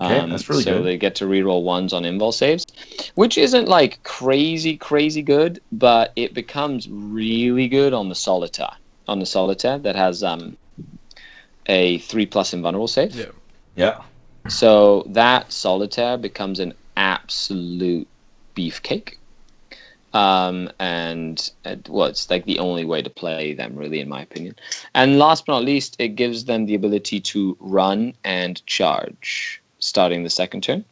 Okay, that's really so good. they get to reroll 1s on invul saves, which isn't like crazy good, but it becomes really good on the Solitaire. On the Solitaire that has a 3+ invulnerable save. Yeah. Yeah. So that Solitaire becomes an absolute beefcake. It's like the only way to play them, really, in my opinion. And last but not least, it gives them the ability to run and charge starting the second turn,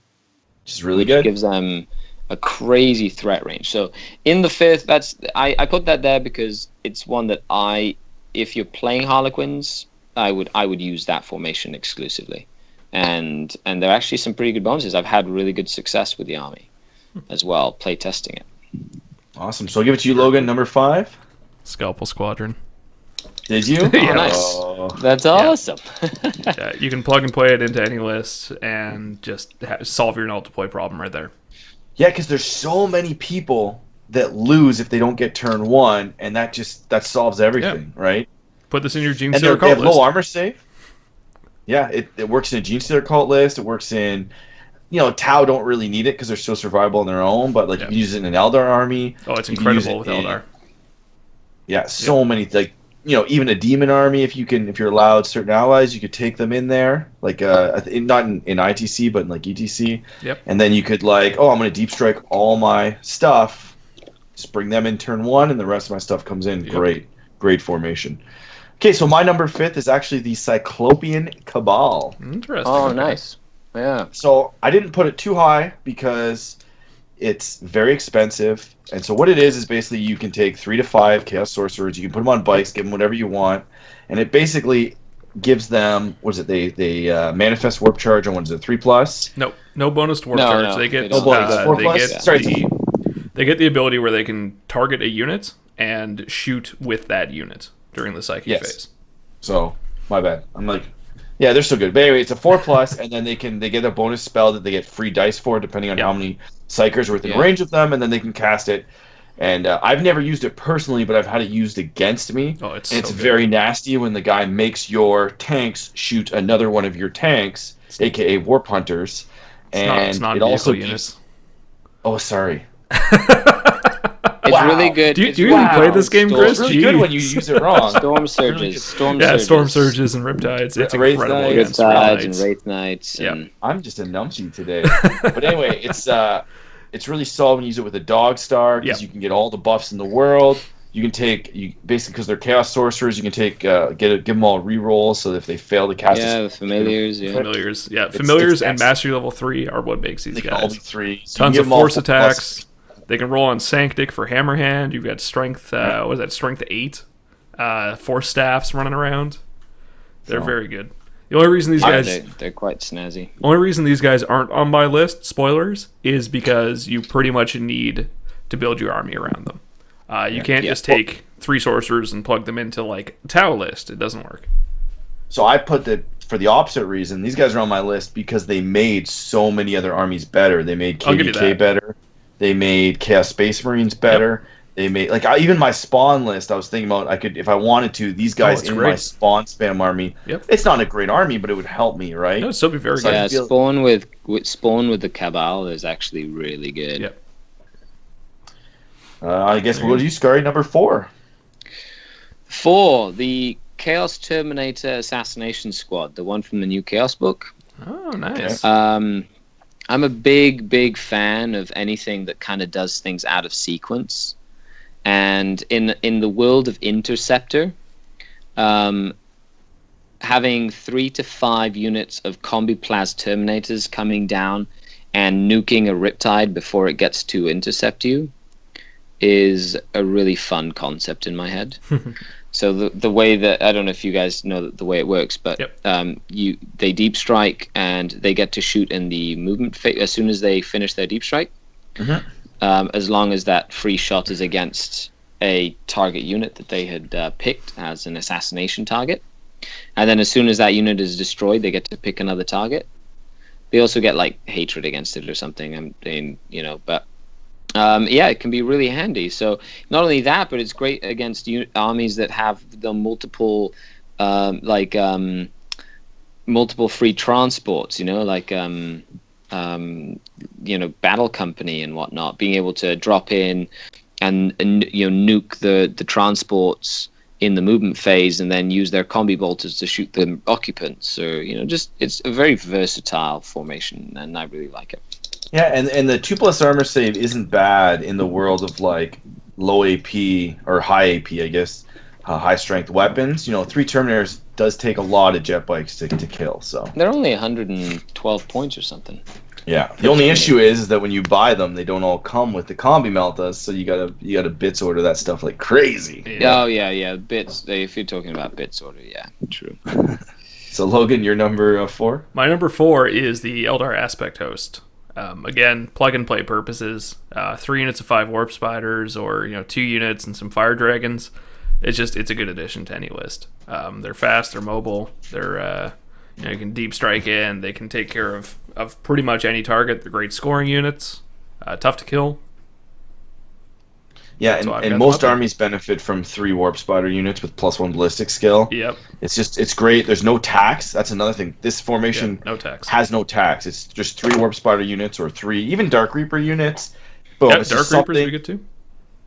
Which is really which good. gives them a crazy threat range. So in the 5th, I put that there because it's one that if you're playing Harlequins, I would use that formation exclusively. And there are actually some pretty good bonuses. I've had really good success with the army as well, play testing it. Awesome. So I'll give it to you, Logan, number 5. Scalpel Squadron. Did you? Yeah. Nice. Oh. That's awesome. Yeah, you can plug and play it into any list and just solve your null deploy problem right there. Yeah, because there's so many people that lose if they don't get turn 1, and that solves everything, right? Put this in your Gene And Stealer they have cult list. low armor save. Yeah, it works in a Gene Stealer cult list. It works in, Tau don't really need it because they're so survivable on their own, but like you can use it in an Eldar army. Oh, it's You can use incredible with it Eldar. Yeah, so many, like, even a demon army, if you're allowed certain allies, you could take them in there, like not in ITC, but in like ETC. Yep. And then you could I'm going to deep strike all my stuff, just bring them in turn 1, and the rest of my stuff comes in. Yep. Great formation. Okay, so my number 5th is actually the Cyclopean Cabal. Interesting. Oh, okay. nice. Yeah. So I didn't put it too high because it's very expensive. And so what it is basically you can take 3 to 5 Chaos Sorcerers, you can put them on bikes, give them whatever you want, and it basically gives them, they manifest warp charge on, 3+? No bonus to warp No, charge. no, They get they don't. bonus. they 4+? get Sorry. they get the ability where they can target a unit and shoot with that unit during the psychic phase. So, my bad. I'm like, yeah, they're so good. But anyway, it's a 4+, and then they get a bonus spell that they get free dice for, depending on how many psychers are within range of them, and then they can cast it. And I've never used it personally, but I've had it used against me. Oh, it's and so it's good. very nasty when the guy makes your tanks shoot another one of your tanks, aka Warp Hunters. It's not it also vehicle gives... units. Oh, sorry. It's Wow. really good. Do you It's even really play good. this game, Storm- Chris? It's really good when you use it wrong. Storm Surges. Storm Yeah, Surges. Storm Surges and Riptides. It's Wraith incredible Knights. against Riptides and Knights. Wraith Knights. Yeah. And I'm just a numpty today. But anyway, it's really solid when you use it with a Dog Star because you can get all the buffs in the world. You can basically because they're Chaos Sorcerers. You can give them all rerolls so that if they fail to cast, the Familiars. Yeah. Familiars. Yeah, Familiars and excellent. Mastery level 3 are what makes these they can all be guys. 3. So Tons you of give them all force 4+. attacks. They can roll on Sanctic for Hammerhand. You've got Strength, what is that, Strength 8. Force Staffs running around. They're very good. The only reason these guys... They're quite snazzy. Only reason these guys aren't on my list, spoilers, is because you pretty much need to build your army around them. You can't just take 3 sorcerers and plug them into like a Tau list. It doesn't work. So I put that for the opposite reason. These guys are on my list because they made so many other armies better. They made I'll give you KVK that. better. They made Chaos Space Marines better. They made even my spawn list. I was thinking about if I wanted to, these guys it's in great. my spawn spam army. Yep. It's not a great army, but it would help me, right? No, it'd still be very So good. I Yeah, feel- Spawn with the Cabal is actually really good. Yep. I guess we'll go to you, Scary, number 4. 4, the Chaos Terminator Assassination Squad, the one from the new Chaos book. Oh, nice. I'm a big fan of anything that kind of does things out of sequence. And in the world of Interceptor, having 3 to 5 units of Combi-Plas Terminators coming down and nuking a Riptide before it gets to intercept you is a really fun concept in my head. So the way that, I don't know if you guys know the way it works, but Yep. they deep strike and they get to shoot in the movement phase as soon as they finish their deep strike. Mhm. As long as that free shot is against a target unit that they had picked as an assassination target, and then as soon as that unit is destroyed, they get to pick another target. They also get like hatred against it or something. But yeah, it can be really handy. So not only that, but it's great against armies that have the multiple, multiple free transports. Battle company and whatnot, being able to drop in and nuke the transports in the movement phase, and then use their combi bolters to shoot the occupants. So it's a very versatile formation, and I really like it. Yeah, and the 2+ armor save isn't bad in the world of like low AP or high AP, I guess, high strength weapons. 3 Terminators does take a lot of jet bikes to kill. So they're only 112 points or something. Yeah, the only issue is that when you buy them, they don't all come with the combi meltas, so you gotta bits order that stuff like crazy. Yeah. Oh yeah, bits. If you're talking about bits order, yeah, true. So Logan, your number 4? My number 4 is the Eldar Aspect Host. Again, plug and play purposes. 3 units of 5 warp spiders, or 2 units and some fire dragons. It's a good addition to any list. They're fast, they're mobile, they're you can deep strike in. They can take care of pretty much any target. They're great scoring units, tough to kill. Yeah, and most armies benefit from 3 warp spider units with +1 ballistic skill. Yep. It's great. There's no tax. That's another thing. This formation no tax. Has no tax. It's just 3 warp spider units or 3 even Dark Reaper units. Boom, yeah, Dark Reapers we get too.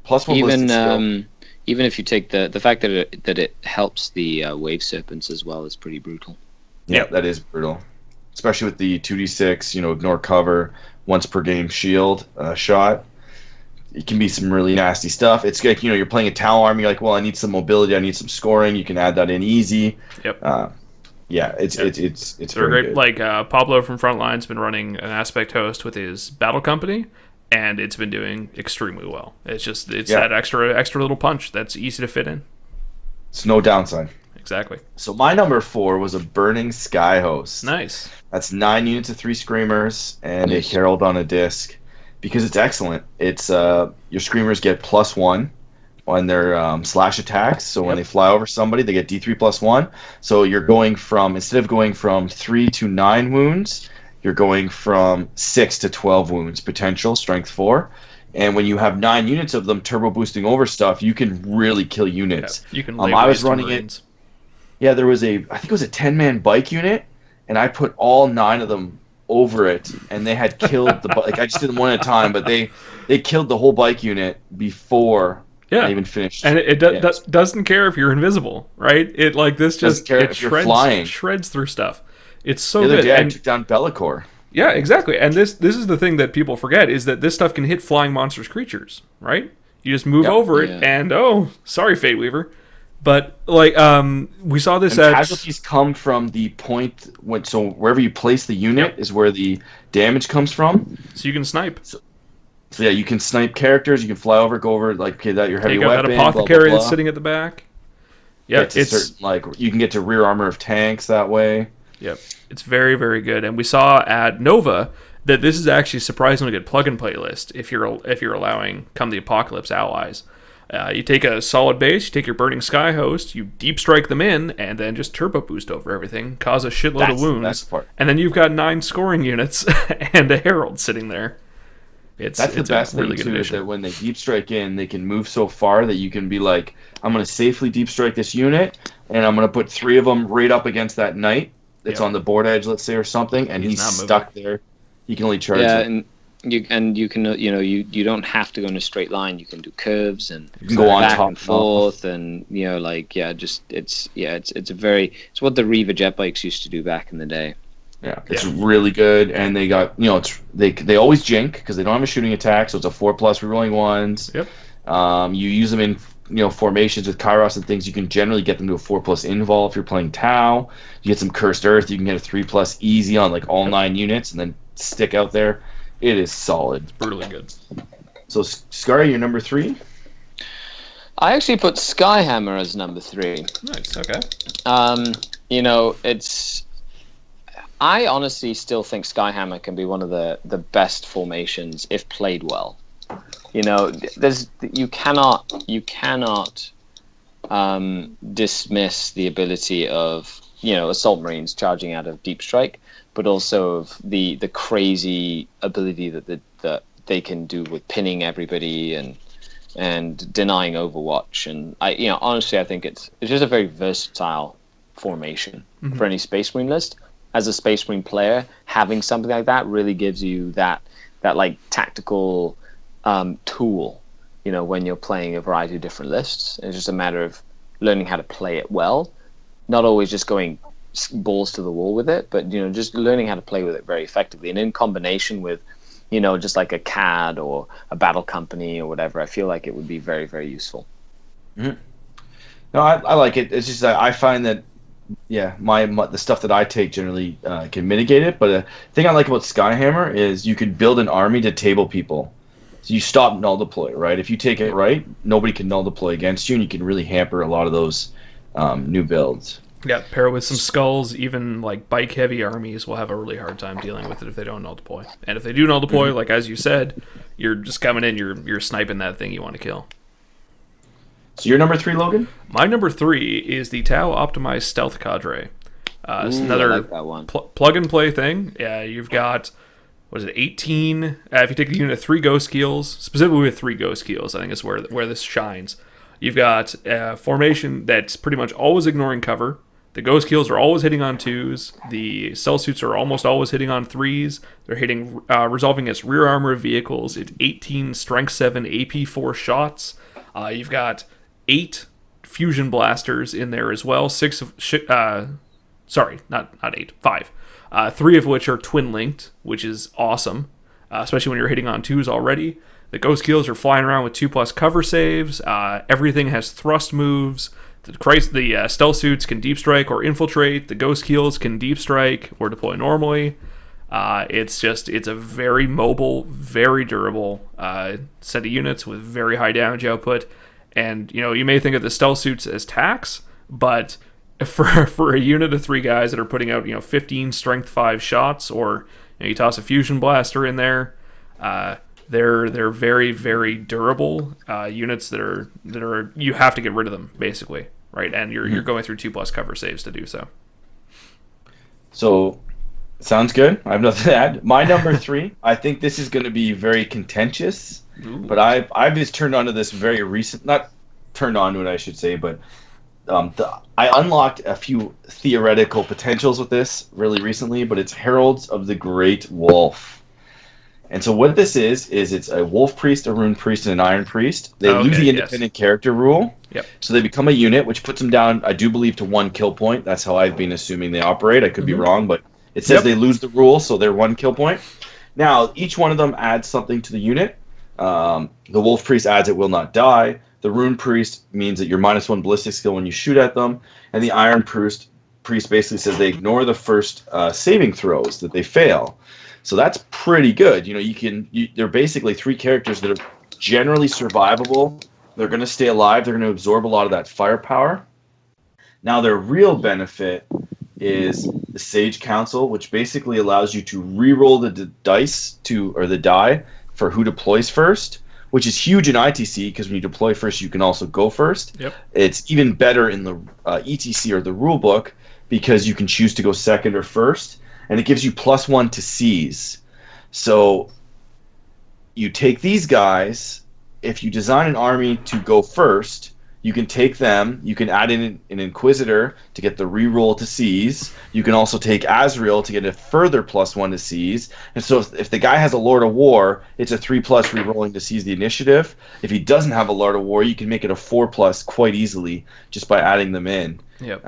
+1 ballistic skill. Even if you take the fact that it helps the wave serpents as well is pretty brutal. Yeah, that is brutal, especially with the 2d6. Ignore cover, once per game shield shot. It can be some really nasty stuff. It's like you're playing a Tau army. You're like, well, I need some mobility. I need some scoring. You can add that in easy. Yep. It's They're very great. good. Like Pablo from Frontline's been running an Aspect Host with his battle company, and it's been doing extremely well. It's that extra little punch that's easy to fit in. It's no downside. Exactly. So my number 4 was a Burning Sky Host. Nice. That's 9 units of 3 Screamers and a Herald on a disc, because it's excellent. It's your Screamers get +1 on their slash attacks. So when they fly over somebody, they get D3 +1. So you're going from, instead of going from 3 to 9 wounds, you're going from 6 to 12 wounds potential, strength 4. And when you have 9 units of them turbo boosting over stuff, you can really kill units. Yeah, you can. I was running it. Yeah, there was I think it was a 10-man bike unit, and I put all 9 of them over it, and they had killed the bike. I just did them one at a time, but they killed the whole bike unit before I even finished. And it doesn't care if you're invisible, right? It shreds through stuff. It's so good. The other day I took down Bellicor. Yeah, exactly. And this is the thing that people forget, is that this stuff can hit flying monstrous creatures, right? You just move over it, and sorry, Fate Weaver. But we saw this at casualties come from the point so wherever you place the unit is where the damage comes from. So you can snipe. So yeah, you can snipe characters. You can fly over, go over that your heavy weapon. That apothecary that's sitting at the back. Yeah, it's you can get to rear armor of tanks that way. Yep, it's very, very good. And we saw at Nova that this is actually surprisingly good plug and play list if you're allowing Come the Apocalypse allies. You take a solid base, you take your Burning Sky Host, you deep strike them in, and then just turbo boost over everything, cause a shitload of wounds, and then you've got 9 scoring units and a Herald sitting there. That's the best thing too, is that when they deep strike in, they can move so far that you can be like, I'm going to safely deep strike this unit, and I'm going to put 3 of them right up against that knight that's on the board edge, let's say, or something, and he's stuck there. He can only charge it. You can you don't have to go in a straight line. You can do curves and you can go on back top and forth, and it's what the Reva jet bikes used to do back in the day. Yeah, it's really good, and they got they always jink because they don't have a shooting attack, so it's a 4+ rerolling ones. Yep. You use them in formations with Kairos and things. You can generally get them to a 4+ invol if you're playing Tau. You get some Cursed Earth. You can get a 3+ easy on all 9 units, and then stick out there. It is solid. It's brutally good. So, Scary, your number 3? I actually put CanHammer as number 3. Nice. Okay. I honestly still think CanHammer can be one of the best formations if played well. You cannot dismiss the ability of Assault Marines charging out of Deep Strike, but also of the crazy ability that they can do with pinning everybody and denying Overwatch. And honestly, I think it's just a very versatile formation for any Space Marine list. As a Space Marine player, having something like that really gives you that like tactical tool, when you're playing a variety of different lists. It's just a matter of learning how to play it well, not always just going balls to the wall with it, but just learning how to play with it very effectively, and in combination with just like a CAD or a battle company or whatever. I feel like it would be very, very useful. Mm-hmm. No, I like it. It's just that I find that the stuff that I take generally can mitigate it. But the thing I like about CanHammer is you can build an army to table people. So you stop null deploy, right? If you take it right, nobody can null deploy against you, and you can really hamper a lot of those new builds. Yeah, pair it with some skulls. Even like bike heavy armies will have a really hard time dealing with it if they don't null deploy. And if they do null deploy, like as you said, you're just coming in, you're sniping that thing you want to kill. So your number 3, Logan? My number 3 is the Tau optimized stealth cadre. It's another I like that one. Plug and play thing. Yeah, you've got 18? If you take a unit of 3 ghost kills, specifically with 3 ghost kills, I think is where this shines. You've got a formation that's pretty much always ignoring cover. The ghost kills are always hitting on 2s. The cell suits are almost always hitting on 3s. They're hitting, resolving its rear armor of vehicles. It's 18 strength 7 AP 4 shots. You've got 8 fusion blasters in there as well. 5. 3 of which are twin linked, which is awesome, especially when you're hitting on 2s already. The ghost kills are flying around with 2+ cover saves. Everything has thrust moves. The stealth suits can deep strike or infiltrate. The ghost kills can deep strike or deploy normally. It's a very mobile, very durable set of units with very high damage output. And you may think of the stealth suits as tax, but for a unit of 3 guys that are putting out 15 strength 5 shots, or you toss a fusion blaster in there, they're very, very durable units that are you have to get rid of them basically, right? And you're going through 2+ cover saves to do so. So sounds good. I have nothing to add. My number 3, I think this is going to be very contentious. Ooh. But I've just turned onto this very recent, not turned onto it, I should say, but I unlocked a few theoretical potentials with this really recently, but it's Heralds of the Great Wolf. And so what this is it's a Wolf Priest, a Rune Priest, and an Iron Priest. They lose the independent character rule. Yep. So they become a unit, which puts them down, I do believe, to 1 kill point. That's how I've been assuming they operate. I could be wrong, but it says they lose the rule, so they're 1 kill point. Now, each one of them adds something to the unit. The Wolf Priest adds it will not die. The Rune Priest means that you're -1 ballistic skill when you shoot at them. And the Iron Priest basically says they ignore the first saving throws that they fail. So that's pretty good. They're basically 3 characters that are generally survivable. They're going to stay alive. They're going to absorb a lot of that firepower. Now, their real benefit is the Sage Council, which basically allows you to re-roll the die for who deploys first, which is huge in ITC because when you deploy first, you can also go first. Yep. It's even better in the ETC or the rule book because you can choose to go second or first. And it gives you +1 to seize. So you take these guys. If you design an army to go first, you can take them. You can add in an Inquisitor to get the reroll to seize. You can also take Azrael to get a further +1 to seize. And so if the guy has a Lord of War, it's a 3+ rerolling to seize the initiative. If he doesn't have a Lord of War, you can make it a 4+ quite easily just by adding them in. Yep.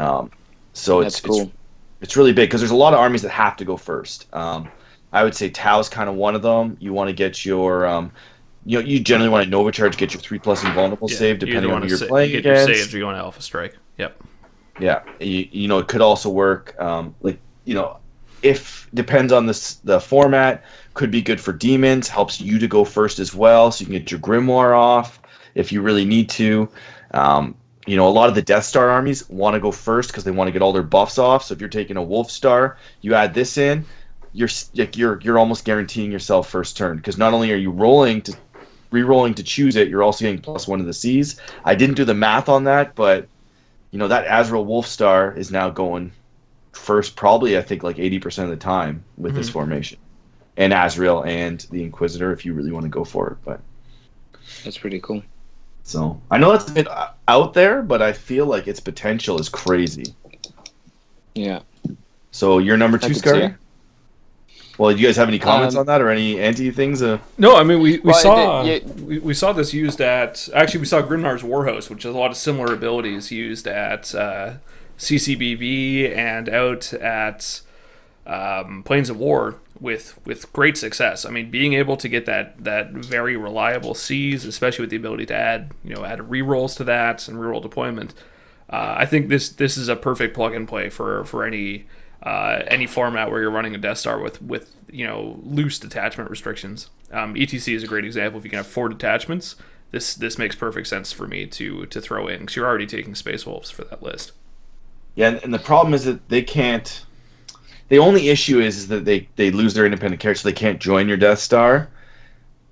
So that's cool. It's really big because there's a lot of armies that have to go first. I would say Tau's kind of one of them. You want to get your, you generally want to Nova Charge, get your 3+ invulnerable save depending on who you're playing against. Your saves or you want to Alpha Strike. Yep. Yeah, it could also work. If depends on the format, could be good for demons. Helps you to go first as well, so you can get your Grimoire off. if you really need to. You know, a lot of the Death Star armies want to go first because they want to get all their buffs off. So if you're taking a Wolf Star, you add this in, you're almost guaranteeing yourself first turn, because not only are you re-rolling to choose it, you're also getting +1 to the Cs. I didn't do the math on that, but you know that Azrael Wolf Star is now going first, probably I think like 80% of the time with this formation, and Azrael and the Inquisitor if you really want to go for it. But That's pretty cool. so I know that's a bit out there, but I feel like its potential is crazy. Yeah. So you're number 2, I could see Scary? it. Well, do you guys have any comments on that or any anti things? No, I mean we Well, we saw this used at, actually we saw Grimnar's Warhost, which has a lot of similar abilities used at CCBV and out at Planes of War with great success. I mean, being able to get that very reliable Cs, especially with the ability to add rerolls to that and reroll deployment. I think this is a perfect plug and play for any format where you're running a Death Star with loose detachment restrictions. ETC is a great example. If you can have 4 detachments, this makes perfect sense for me to throw in, because you're already taking Space Wolves for that list. Yeah, and the problem is that they can't. The only issue is that they lose their independent character, so they can't join your Death Star.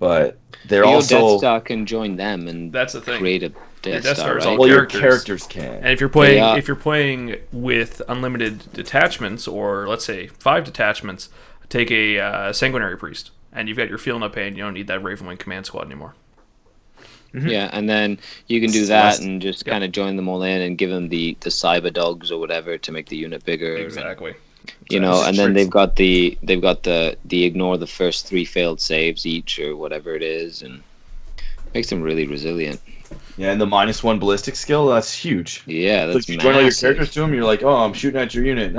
But they're Your also Death Star can join them, and that's the thing. Create a Death Death Star, Star is right? all well, your characters. characters can. And if you're playing with unlimited detachments, or let's say 5 detachments, take a Sanguinary Priest, and you've got your Feel No Pain. You don't need that Ravenwing command squad anymore. Yeah, and then you can do that and just kind of join them all in and give them the cyber dogs or whatever to make the unit bigger. Exactly. And then they've got the ignore the first 3 failed saves each or whatever it is, and makes them really resilient. Yeah, and the -1 ballistic skill, that's huge. Yeah, So that's if you join all your massive. characters to them, you're like, oh, I'm shooting at your unit.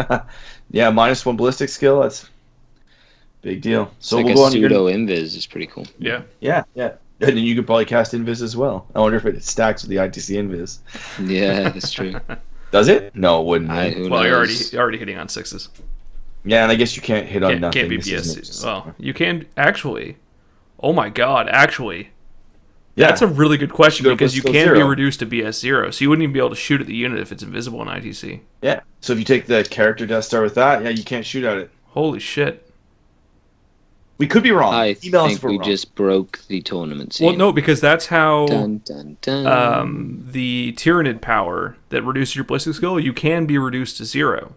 Yeah, -1 ballistic skill, that's big deal. So It's we'll like go a on to your... pseudo invis is pretty cool. Yeah. Yeah. And then you could probably cast Invis as well. I wonder if it stacks with the ITC Invis. Yeah, that's true. Does it? No, it wouldn't. Who Well, knows? you're already hitting on 6s. Yeah, and I guess you can't hit on nothing. Can't be This isn't BS. just- Well, you can actually. Oh my God! Actually, Yeah. that's a really good question, You go to because you Blissful can be Zero. reduced to BS0, so you wouldn't even be able to shoot at the unit if it's invisible in ITC. Yeah. So if you take the character Death Star with that, yeah, you can't shoot at it. Holy shit! We could be wrong. I Email us think if we're we wrong. just broke the tournament scene. Well, no, because that's how Dun, dun, dun. the Tyrannid power that reduces your ballistic skill, you can be reduced to 0.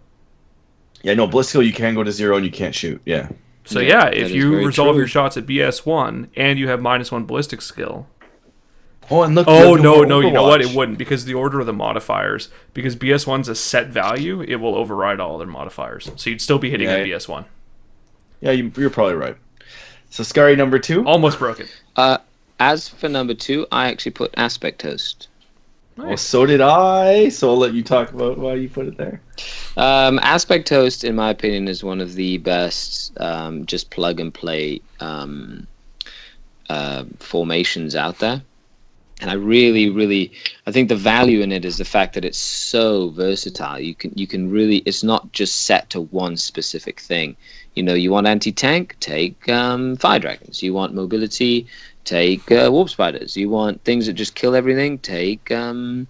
Yeah, no, Bliss skill you can go to 0 and you can't shoot. Yeah. So Yeah, yeah, that if is you very resolve true. your shots at BS1 and you have -1 ballistic skill. Oh, and look. Oh look at no, what no, you know what? Overwatch. It wouldn't, because the order of the modifiers. Because BS1's a set value, it will override all other modifiers. So you'd still be hitting Yeah. at BS1. Yeah, you're probably right. So Scary number 2. Almost broke it. As for number 2, I actually put Aspect Host. Well, so did I. So I'll let you talk about why you put it there. Aspect Host, in my opinion, is one of the best just plug and play formations out there. And I think the value in it is the fact that it's so versatile. You can really, it's not just set to one specific thing. You want anti-tank, take Fire Dragons. You want mobility, take Warp Spiders. You want things that just kill everything, take the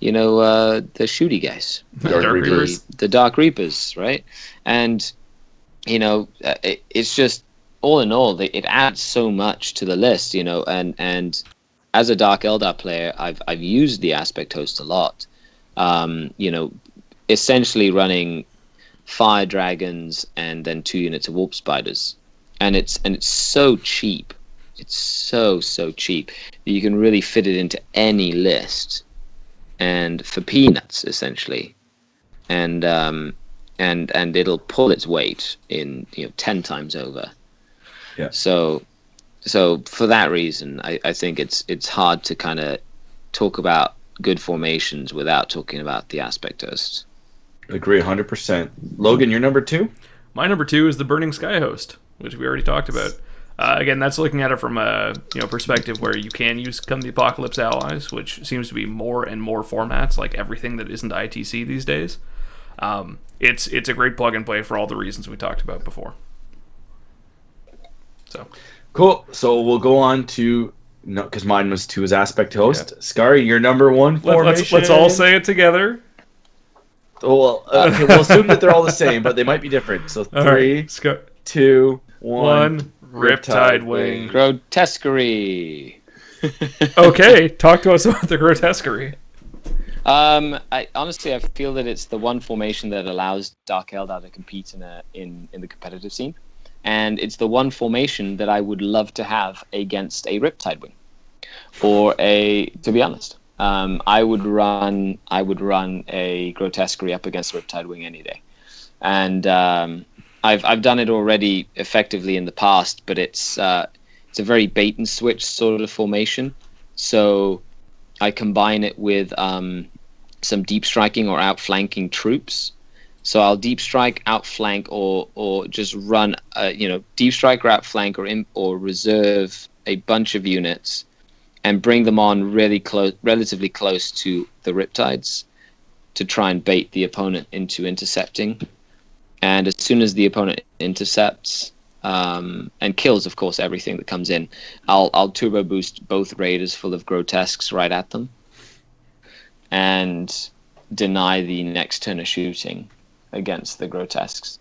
shooty guys. Dark Reapers. The Dark Reapers, right? And, it's just, all in all, it adds so much to the list, and as a Dark Eldar player, I've used the Aspect Host a lot. Essentially running Fire Dragons and then 2 units of Warp Spiders, and it's so cheap. It's so cheap that you can really fit it into any list, and for peanuts essentially, and it'll pull its weight in 10 times over. Yeah. So for that reason, I think it's hard to kind of talk about good formations without talking about the Aspect Host. Agree 100%. Logan, your number 2? My number 2 is the Burning Sky Host, which we already talked about. Again, that's looking at it from a perspective where you can use Come the Apocalypse allies, which seems to be more and more formats, like everything that isn't ITC these days. It's a great plug and play for all the reasons we talked about before. So Cool. So we'll go on to No, because mine was 2 as aspect host. Scary, your number 1 formation. Let's all say it together. Oh, well, okay, we'll assume that they're all the same, but they might be different. So All 3, right. 2, 1. Riptide Wing. Grotesquerie. Okay, talk to us about the Grotesquerie. I honestly feel that it's the one formation that allows Dark Eldar to compete in the competitive scene, and it's the one formation that I would love to have against a Riptide Wing, to be honest, I would run a Grotesquerie up against Riptide Wing any day, and I've done it already effectively in the past, but it's a very bait and switch sort of formation, so I combine it with some deep striking or outflanking troops. So I'll deep strike, outflank, or just run, deep strike or outflank or reserve a bunch of units and bring them on relatively close to the Riptides to try and bait the opponent into intercepting. And as soon as the opponent intercepts and kills, of course, everything that comes in, I'll turbo boost both raiders full of grotesques right at them and deny the next turn of shooting against the grotesques.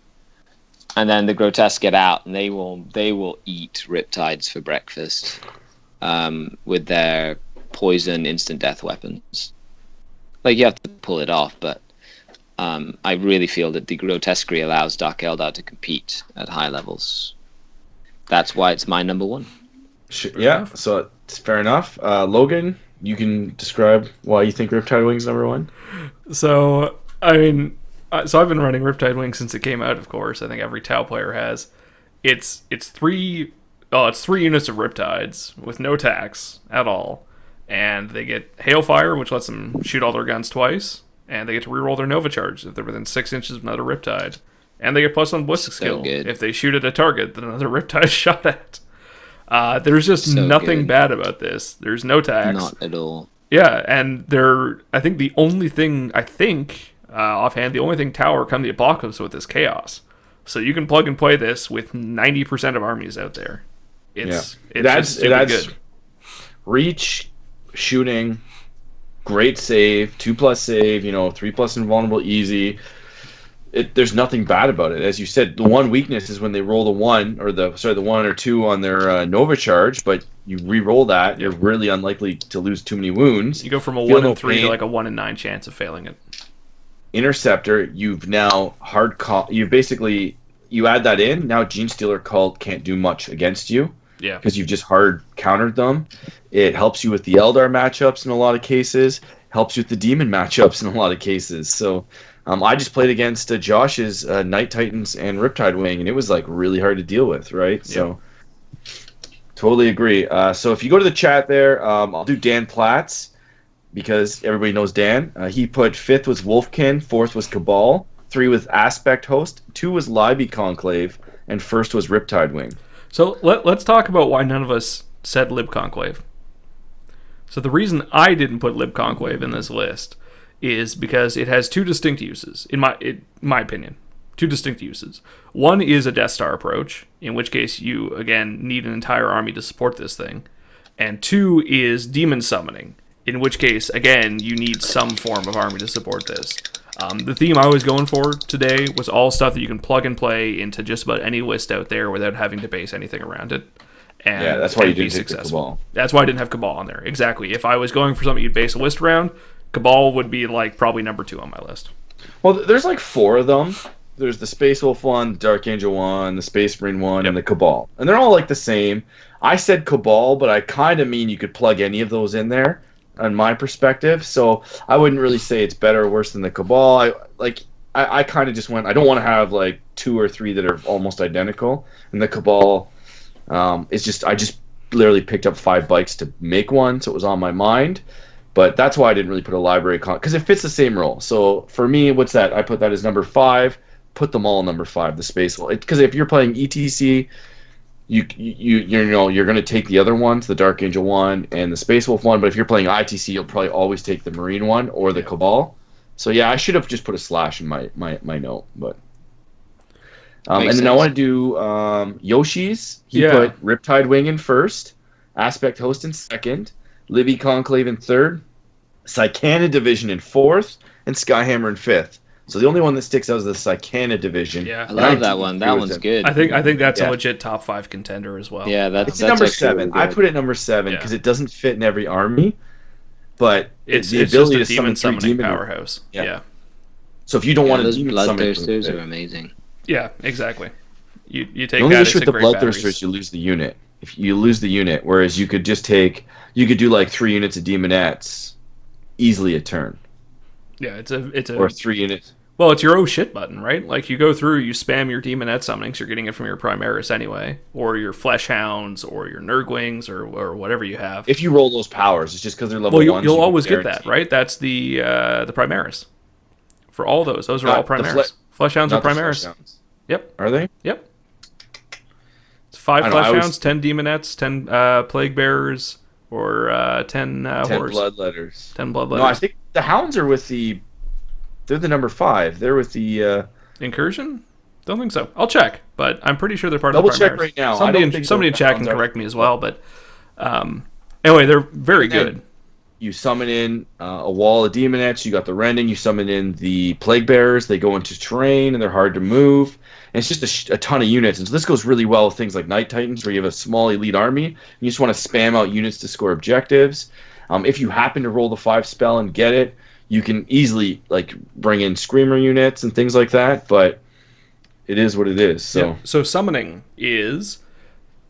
And then the grotesques get out and they will eat Riptides for breakfast with their poison instant death weapons. Like, you have to pull it off, but I really feel that the Grotesquerie allows Dark Eldar to compete at high levels. That's why it's my number 1. Yeah, so it's fair enough. Logan, you can describe why you think Riptide Wing's number 1. So, I mean, I've been running Riptide Wing since it came out, of course. I think every Tau player has. It's 3 units of Riptides with no tax at all. And they get Hailfire, which lets them shoot all their guns twice. And they get to reroll their Nova Charge if they're within 6 inches of another Riptide. And they get +1 ballistic skill if they shoot at a target that another Riptide is shot at. There's just nothing bad about this. There's no tax. Not at all. Yeah, and I think the only thing, offhand, the only thing Tower come the Apocalypse with is Chaos. So you can plug and play this with 90% of armies out there. It's just stupid good. Reach, shooting, great save, 2+ save, 3+ invulnerable easy. There's nothing bad about it. As you said, the one weakness is when they roll the 1 or 2 on their Nova Charge, but you re-roll that, you're really unlikely to lose too many wounds. You go from a 1 in 3 to like a 1 in 9 chance of failing it. Interceptor, you've now you add that in, now Genestealer Cult can't do much against you. Yeah. Because you've just hard countered them. It helps you with the Eldar matchups in a lot of cases, helps you with the Demon matchups in a lot of cases. So I just played against Josh's Night Titans and Riptide Wing, and it was like really hard to deal with, right? Yep. So totally agree. So if you go to the chat there, I'll do Dan Platts because everybody knows Dan. He put 5th was Wolfkin, 4th was Cabal, 3 was Aspect Host, 2 was Libby Conclave, and 1st was Riptide Wing. So let's talk about why none of us said Lib Conclave. So the reason I didn't put Lib Conclave in this list is because it has 2 distinct uses, in my opinion. 2 distinct uses. One is a Death Star approach, in which case you, again, need an entire army to support this thing. And 2 is Demon Summoning, in which case, again, you need some form of army to support this. The theme I was going for today was all stuff that you can plug and play into just about any list out there without having to base anything around it. And, yeah, that's why you didn't take the Cabal. That's why I didn't have Cabal on there. Exactly. If I was going for something you'd base a list around, Cabal would be like probably number 2 on my list. Well, there's like 4 of them. There's the Space Wolf one, Dark Angel one, the Space Marine one, and the Cabal. And they're all like the same. I said Cabal, but I kind of mean you could plug any of those in there on my perspective. So I wouldn't really say it's better or worse than the Cabal. I kind of just went, I don't want to have like 2 or 3 that are almost identical. And the Cabal is just, I just literally picked up 5 bytes to make one, so it was on my mind. But that's why I didn't really put a library because it fits the same role. So for me, what's that? I put that as number 5. Put them all number 5. The Space Wolf. Because if you're playing ETC, you're going to take the other ones, the Dark Angel one and the Space Wolf one. But if you're playing ITC, you'll probably always take the Marine one or the Cabal. So yeah, I should have just put a slash in my note. But and then I want to do Yoshi's. He put Riptide Wing in first. Aspect Host in second, Libby Conclave in third, Psychana Division in fourth, and Skyhammer in fifth. So the only one that sticks out is the Psychana Division. Yeah. I love that one. That one's good. I think that's Yeah. a legit top 5 contender as well. Yeah, It's that's number actually 7. really I good. put it number 7 because it doesn't fit in every army, but It's the just ability a to demon summon 3 summoning demon powerhouse. Yeah. Yeah. So if you don't want to those demon summon, bloodthirsters are amazing. Yeah, exactly. You take the only that. issue It's with a the great Bloodthirster batteries. is you lose the unit. If you lose the unit, whereas you could just you could do like 3 units of demonettes easily a turn, Yeah, it's a or 3 units. well, it's your oh shit button, right? Like you go through, you spam your demonette summonings, you're getting it from your Primaris anyway, or your Flesh Hounds, or your Nurglings, or whatever you have. If you roll those powers, it's just because they're level Well, 1s. you'll always get that, right? That's the Primaris for all those. Those are Not all the Primaris. Flesh Hounds are Not the Primaris. Flesh Hounds. Yep, Are they? yep. It's 5 I know, Flesh I always- Hounds, 10 Demonettes, 10 Plague Bearers, or 10 10 Horrors. Bloodletters. 10 Bloodletters. No, I think the Hounds are with the. They're the number 5. They're with the. Incursion? Don't think so. I'll check, but I'm pretty sure they're part Double of the Primaris. check right now. I Somebody don't in, think somebody the in chat can Hounds are- correct me as well, but anyway, they're very And then- good. You summon in a wall of demonettes. You got the rending. You summon in the plague bearers. They go into terrain and they're hard to move. And it's just a ton of units. And so this goes really well with things like Night Titans, where you have a small elite army. You just want to spam out units to score objectives. If you happen to roll the 5 spell and get it, you can easily like bring in screamer units and things like that. But it is what it is. So Yeah. So summoning is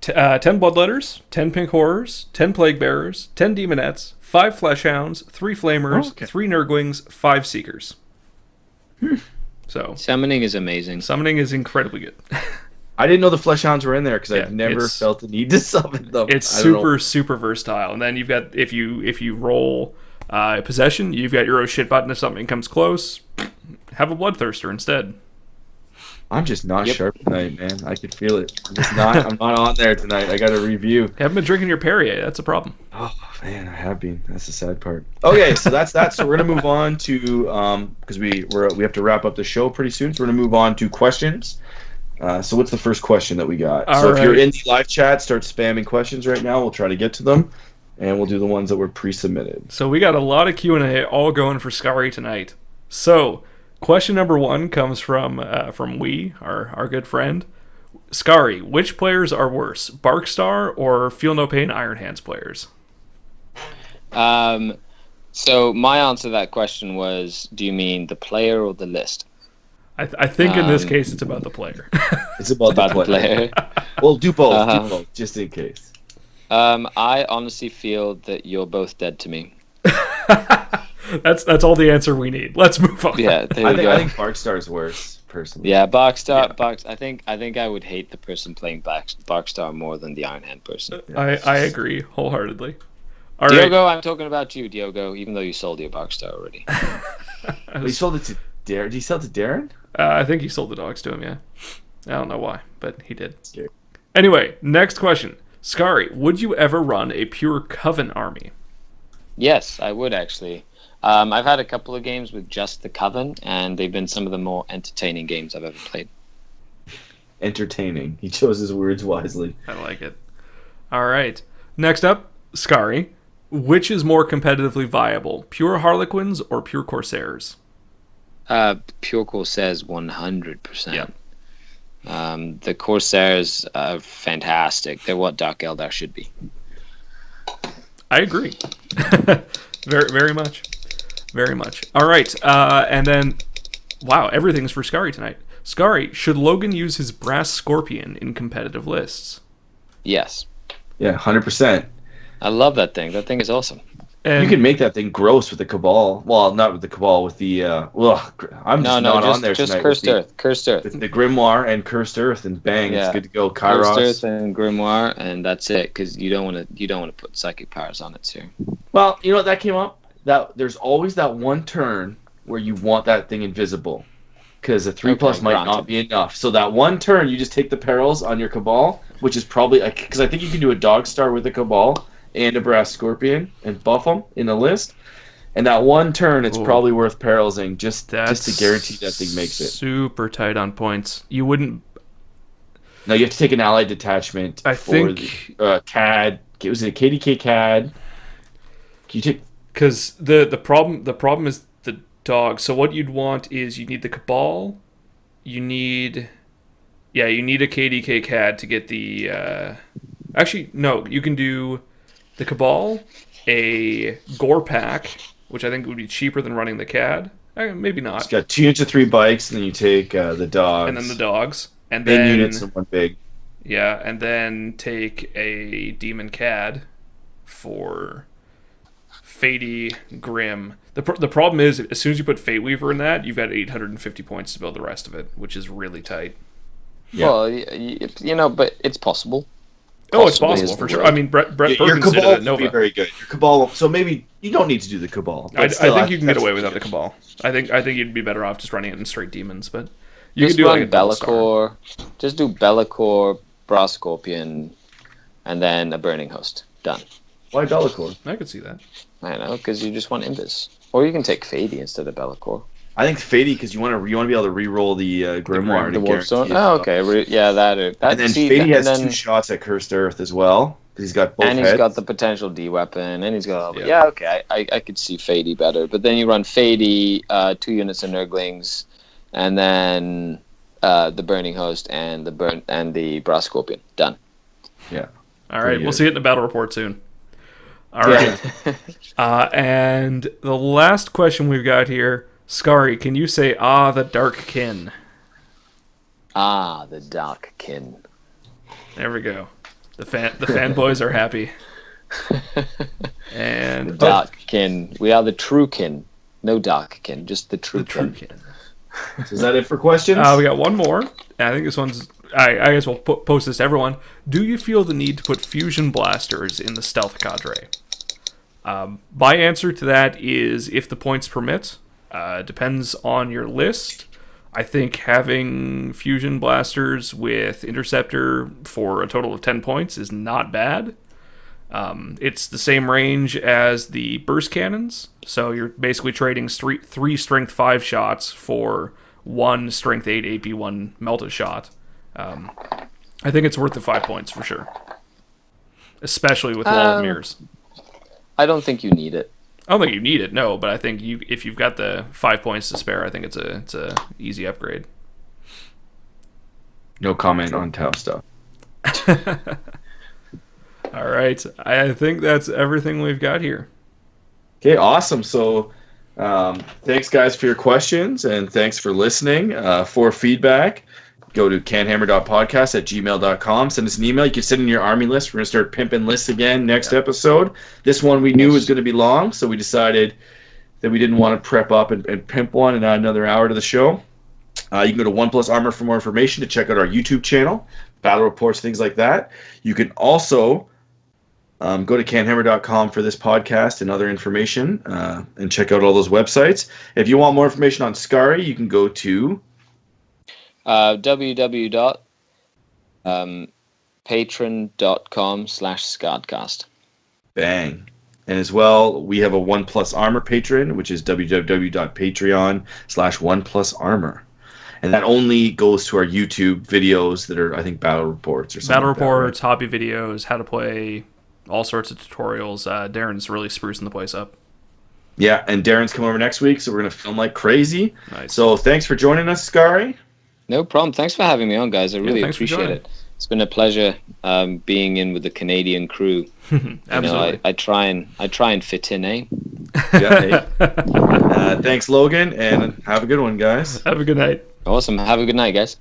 10 Bloodletters, 10 Pink Horrors, 10 Plague Bearers, 10 Demonettes, 5 Flesh Hounds, 3 Flamers, Oh, okay. 3 Nurglings, 5 Seekers. So Summoning is amazing. summoning is incredibly good. I didn't know the Flesh Hounds were in there because Yeah, I've never it's- felt the need to summon them. It's I don't know. super versatile. And then you've got if you roll possession, you've got your oh shit button if something comes close. Have a Bloodthirster instead. I'm just not Yep. sharp tonight, man. I can feel it. I'm not on there tonight. I got to review. You haven't been drinking your Perrier. That's a problem. Oh man, I have been. That's the sad part. Okay, so that's that. So we're gonna move on to because we have to wrap up the show pretty soon. So we're gonna move on to questions. So what's the first question that we got? All so if you're right. in the live chat, start spamming questions right now. We'll try to get to them, and we'll do the ones that were pre-submitted. So we got a lot of Q&A all going for Scary tonight. So question number 1 comes from our good friend. Scary, which players are worse, Barkstar or Feel No Pain Iron Hands players? So my answer to that question was, do you mean the player or the list? I think in this case it's about the player. It's about, About the player. Well, do both. Uh-huh. Do both, just in case. I honestly feel that you're both dead to me. That's all the answer we need. Let's move on. Yeah, there I you think go. I think Barkstar is worse personally. Yeah, Barkstar. I think I would hate the person playing Barkstar more than the Iron Hand person. I agree wholeheartedly. All right. Diogo, I'm talking about you, Diogo. Even though you sold your Barkstar already. He sold it to Darren. Did he sell it to Darren? I think he sold the dogs to him, yeah. I don't know why, but he did. Scary. Anyway, next question. Scary, would you ever run a pure Coven army? Yes, I would actually. I've had a couple of games with just the Coven, and they've been some of the more entertaining games I've ever played. Entertaining. He chose his words wisely. I like it. All right. Next up, Scary. Which is more competitively viable, pure Harlequins or pure Corsairs? Pure Corsairs 100%. Yep. The Corsairs are fantastic. They're what Dark Eldar should be. I agree. Very much. Very much. All right. And then, wow, everything's for Scary tonight. Scary, should Logan use his Brass Scorpion in competitive lists? Yes. Yeah, 100%. I love that thing. That thing is awesome. And You can make that thing gross with the Cabal. Well, not with the Cabal, with the I'm just not on there just tonight. Cursed with Earth. Cursed Earth. the Grimoire and Cursed Earth, and bang, Yeah. it's good to go. Cursed Kairos. Earth and Grimoire, and that's it. Because you don't want to put psychic powers on it too. Well, you know what that came up? That there's always that one turn where you want that thing invisible, because a 3+ Okay, might granted. not be enough. So that one turn, you just take the perils on your Cabal, which is probably because I think you can do a Dog Star with a Cabal and a Brass Scorpion and buff them in a list. And that one turn, it's Ooh. probably worth perilsing just that's to guarantee that thing makes it. super tight on points. You wouldn't. No, you have to take an allied detachment I for think- the CAD was it a KDK CAD? Can you take? Because the problem is the dog. So what you'd want is you need the Cabal. You need a KDK CAD to get the. Actually, no. You can do the Cabal, a Gore pack, which I think would be cheaper than running the CAD. Maybe not. It's got 2 units of 3 bikes, and then you take the dogs. And then the dogs. And then then units and 1 big. Yeah, and then take a Demon CAD for Fatey Grim. The problem is, as soon as you put Fate Weaver in that, you've got 850 points to build the rest of it, which is really tight. Yeah. Well, but it's possible. Oh, it's possible for sure. I mean, Brett Perkins your did it Cabal at Nova. would be very good. Your Cabal, so maybe you don't need to do the Cabal. I think you can get away without the Cabal. I think you'd be better off just running it in straight demons, but you just can do run like a double star. Be'lakor. Just do Be'lakor, Brass Scorpion, and then a Burning Host. Done. Why Be'lakor? I could see that. I don't know, because you just want Invis. Or you can take Fady instead of Be'lakor. I think Fatey, because you want to be able to re-roll the Grimoire. The to Warpstone? guarantee Oh, it. okay. that. And then Fatey has 2 shots at Cursed Earth as well, because he's got both and heads. he's got the potential D weapon, and he's got Yeah. okay. I could see Fady better, but then you run Fady, 2 units of Nurglings, and then the Burning Host and the Brass Scorpion. Done. Yeah. All right, we'll see it in the battle report soon. All right. And the last question we've got here, Skari, can you say the Dark Kin? The Dark Kin. There we go. The fanboys are happy. And The Dark Kin. We are the True Kin. No Dark Kin, just the True Kin. So is that it for questions? We got one more. And I think this one's... I guess we'll post this to everyone. Do you feel the need to put fusion blasters in the stealth cadre? My answer to that is if the points permit. Depends on your list. I think having fusion blasters with interceptor for a total of 10 points is not bad. It's the same range as the burst cannons, so you're basically trading 3 strength 5 shots for 1 strength 8 AP1 melta shot. I think it's worth the 5 points for sure, especially with Wall of Mirrors. I don't think you need it. I don't think you need it, no, but I think if you've got the 5 points to spare, I think it's a easy upgrade. No comment on Tau stuff. All right, I think that's everything we've got here. Okay, awesome. So thanks, guys, for your questions, and thanks for listening. For feedback, go to canhammer.podcast@gmail.com. Send us an email. You can send in your army list. We're going to start pimping lists again next episode. This one we knew was going to be long, so we decided that we didn't want to prep up and pimp one and add another hour to the show. You can go to OnePlus Armor for more information, to check out our YouTube channel, battle reports, things like that. You can also go to canhammer.com for this podcast and other information, and check out all those websites. If you want more information on Skari, you can go to www.patreon.com/Scodcast. Bang. And as well, we have a OnePlus Armor patron, which is www.patreon.com/OnePlusArmor. And that only goes to our YouTube videos that are, I think, battle reports or something. Battle like that, reports, right? hobby videos, how to play, all sorts of tutorials. Darren's really sprucing the place up. Yeah, and Darren's coming over next week, so we're going to film like crazy. Nice. So thanks for joining us, Skari. No problem. Thanks for having me on, guys. I really thanks for appreciate joining. it. It's been a pleasure being in with the Canadian crew. Absolutely. I try and fit in, eh? Yeah, hey. Thanks, Logan, and have a good one, guys. Have a good night. Awesome. Have a good night, guys.